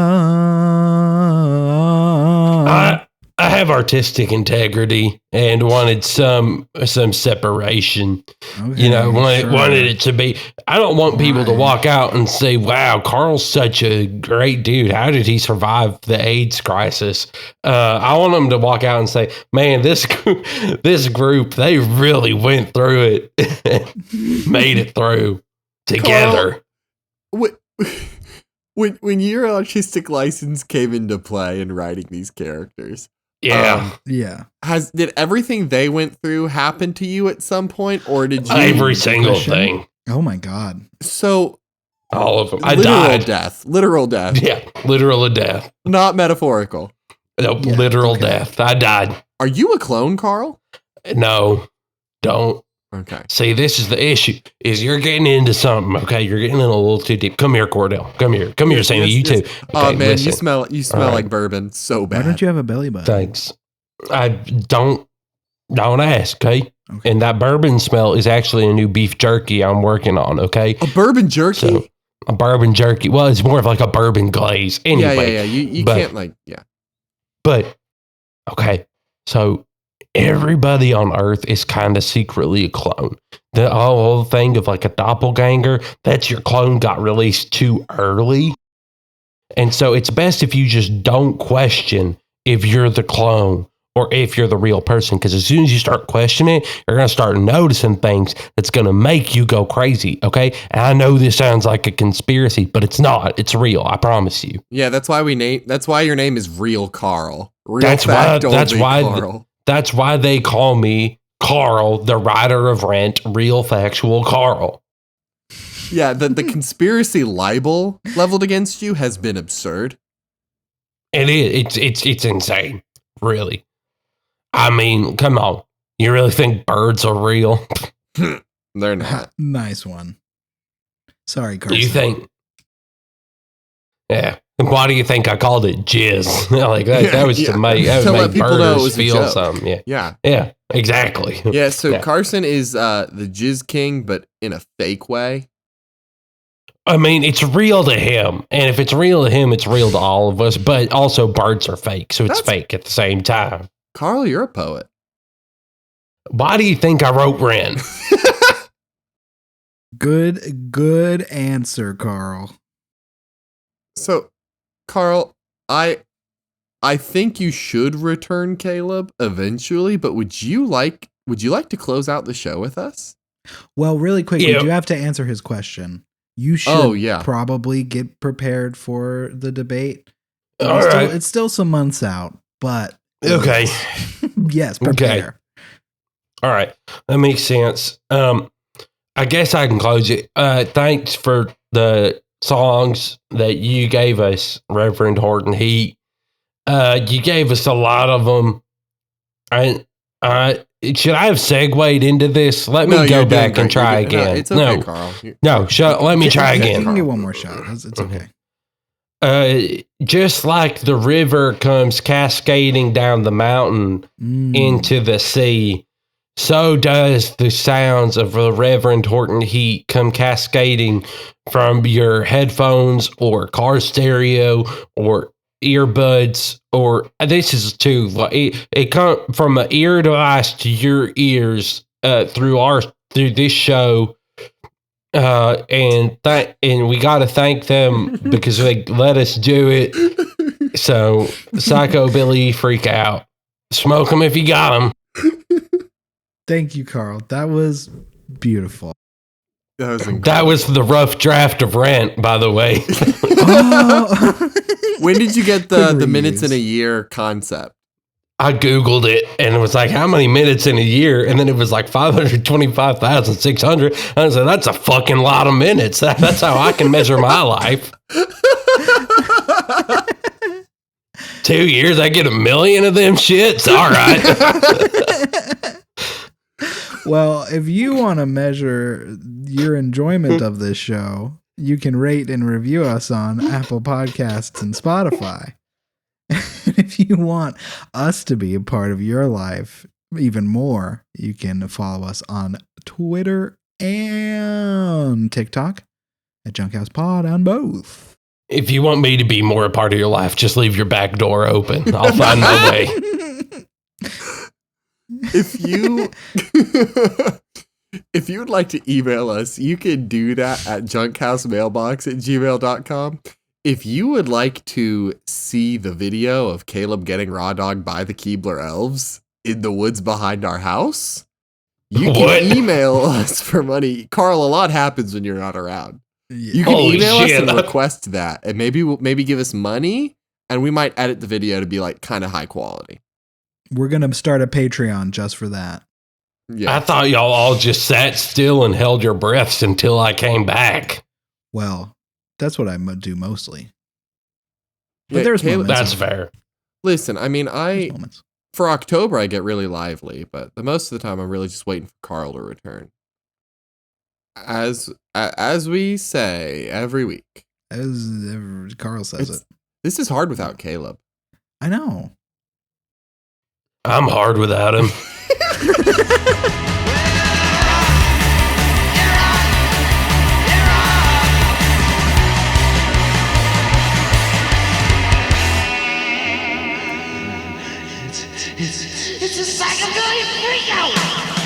Speaker 3: I have artistic integrity and wanted some separation.
Speaker 1: Okay,
Speaker 3: wanted it to be. I don't want people to walk out and say, "Wow, Carl's such a great dude. How did he survive the AIDS crisis?" I want them to walk out and say, "Man, this group, they really went through it, made it through together."
Speaker 2: Carl, when your artistic license came into play in writing these characters,
Speaker 3: Yeah.
Speaker 1: Yeah.
Speaker 2: Did everything they went through happen to you at some point, or did you?
Speaker 3: Every single
Speaker 1: Question?
Speaker 3: thing.
Speaker 1: Oh my God.
Speaker 2: So
Speaker 3: All of them. I
Speaker 2: literal
Speaker 3: died.
Speaker 2: death. Literal death.
Speaker 3: Yeah. Literal death.
Speaker 2: Not metaphorical.
Speaker 3: No,
Speaker 1: Yeah,
Speaker 3: literal
Speaker 1: okay.
Speaker 3: death. I died.
Speaker 2: Are you a clone, Carl?
Speaker 3: No, don't.
Speaker 2: Okay.
Speaker 3: See, this is the issue, is you're getting into something, okay? You're getting in a little too deep. Come here, Cordell. Come here. Come here, Sammy. You too.
Speaker 2: Oh
Speaker 3: Okay,
Speaker 2: man,
Speaker 3: listen.
Speaker 2: you smell
Speaker 3: All right.
Speaker 2: like bourbon so bad.
Speaker 1: Why don't you have a belly button?
Speaker 3: Thanks. I don't ask, okay?
Speaker 1: Okay.
Speaker 3: And that bourbon smell is actually a new beef jerky I'm working on, okay?
Speaker 2: A bourbon jerky?
Speaker 3: So, a bourbon jerky. Well, it's more of like a bourbon glaze. Anyway.
Speaker 2: Yeah. You
Speaker 3: but-
Speaker 2: can't like, yeah.
Speaker 3: But, okay, so everybody on Earth is kind of secretly a clone. The whole thing of like a doppelganger, that's your clone got released too early. And so it's best if you just don't question if you're the clone or if you're the real person. Because as soon as you start questioning it, you're going to start noticing things that's going to make you go crazy. Okay. And I know this sounds like a conspiracy, but it's not. It's real. I promise you.
Speaker 2: Yeah, that's why your name is Real Carl. Real
Speaker 3: That's why-
Speaker 2: fact only Carl.
Speaker 3: That's why they call me Carl, the writer of Rent, Real Factual Carl.
Speaker 2: Yeah, the conspiracy libel leveled against you has been absurd.
Speaker 3: It is. It's insane. Really. I mean, come on. You really think birds are real?
Speaker 2: They're not.
Speaker 1: Nice one. Sorry,
Speaker 3: Do
Speaker 1: Carson.
Speaker 3: you think? Yeah. And why do you think I called it jizz? Like that was
Speaker 2: Yeah.
Speaker 3: to make
Speaker 2: To let people know it
Speaker 3: birders
Speaker 2: was a
Speaker 3: feel
Speaker 2: joke.
Speaker 3: something. Yeah.
Speaker 2: Yeah.
Speaker 3: Yeah. Exactly.
Speaker 2: Yeah, so
Speaker 3: Yeah.
Speaker 2: Carson is the Jizz King, but in a fake way.
Speaker 3: I mean, it's real to him. And if it's real to him, it's real to all of us. But also, birds are fake. So it's
Speaker 2: That's-
Speaker 3: fake at the same time.
Speaker 2: Carl, you're a poet.
Speaker 3: Why do you think I wrote Ren?
Speaker 1: Good answer, Carl.
Speaker 2: So, Carl, I think you should return Caleb eventually, but would you like to close out the show with us?
Speaker 1: Well, really quick,
Speaker 3: Yeah.
Speaker 1: we do have to answer his question. You should
Speaker 2: Oh, yeah.
Speaker 1: probably get prepared for the debate.
Speaker 3: All right.
Speaker 1: It's still some months out, but
Speaker 3: Okay.
Speaker 1: yes, prepare.
Speaker 3: All right. That makes sense. I guess I can close it. Thanks for the songs that you gave us, Reverend Horton Heat. You gave us a lot of them. Should I have segued into this? Let me
Speaker 2: No,
Speaker 3: go
Speaker 2: you're doing
Speaker 3: back and
Speaker 2: great.
Speaker 3: try
Speaker 2: You're good.
Speaker 3: again.
Speaker 2: No, it's okay, Carl.
Speaker 3: Let me try
Speaker 1: You
Speaker 3: again.
Speaker 1: can get one more shot. It's okay.
Speaker 3: Just like the river comes cascading down the mountain into the sea, so does the sounds of the Reverend Horton Heat come cascading from your headphones or car stereo or earbuds, or this is too, it comes from an ear device to your ears through this show. And we got to thank them because they let us do it. So, Psycho Billy, freak out. Smoke them if you got them.
Speaker 1: Thank you, Carl. That was beautiful.
Speaker 2: That was incredible.
Speaker 3: That was the rough draft of Rent, by the way.
Speaker 1: Oh.
Speaker 2: When did you get
Speaker 1: Good
Speaker 2: the minutes
Speaker 1: reuse.
Speaker 2: in a year concept?
Speaker 3: I Googled it and it was like, how many minutes in a year? And then it was like 525,600. And I said, that's a fucking lot of minutes. That's how I can measure my life. 2 years, I get 1 million of them shits. All right.
Speaker 1: Well, if you want to measure your enjoyment of this show, you can rate and review us on Apple Podcasts and Spotify. If you want us to be a part of your life even more, you can follow us on Twitter and TikTok at Junkhouse Pod on both.
Speaker 3: If you want me to be more a part of your life, just leave your back door open. I'll find my way.
Speaker 2: If you if you would like to email us, you can do that at junkhousemailbox@gmail.com. If you would like to see the video of Caleb getting raw dogged by the Keebler elves in the woods behind our house, you can
Speaker 3: What?
Speaker 2: email us for money. Carl, a lot happens when you're not around. You can
Speaker 3: Holy
Speaker 2: email us
Speaker 3: shit.
Speaker 2: and request that, and maybe give us money, and we might edit the video to be like kind of high quality.
Speaker 1: We're going to start a Patreon just for that.
Speaker 2: Yeah.
Speaker 3: I thought y'all all just sat still and held your breaths until I came back.
Speaker 1: Well, that's what I do mostly. But
Speaker 2: Yeah,
Speaker 1: there's
Speaker 2: Caleb-
Speaker 1: moments.
Speaker 3: That's fair.
Speaker 2: Listen, I mean,
Speaker 1: There's moments.
Speaker 2: for October I get really lively, but the most of the time I'm really just waiting for Carl to return. As we say every week,
Speaker 1: As Carl says it.
Speaker 2: This is hard without Caleb.
Speaker 1: I know.
Speaker 3: I'm hard without him.
Speaker 5: It's a psychobilly freakout!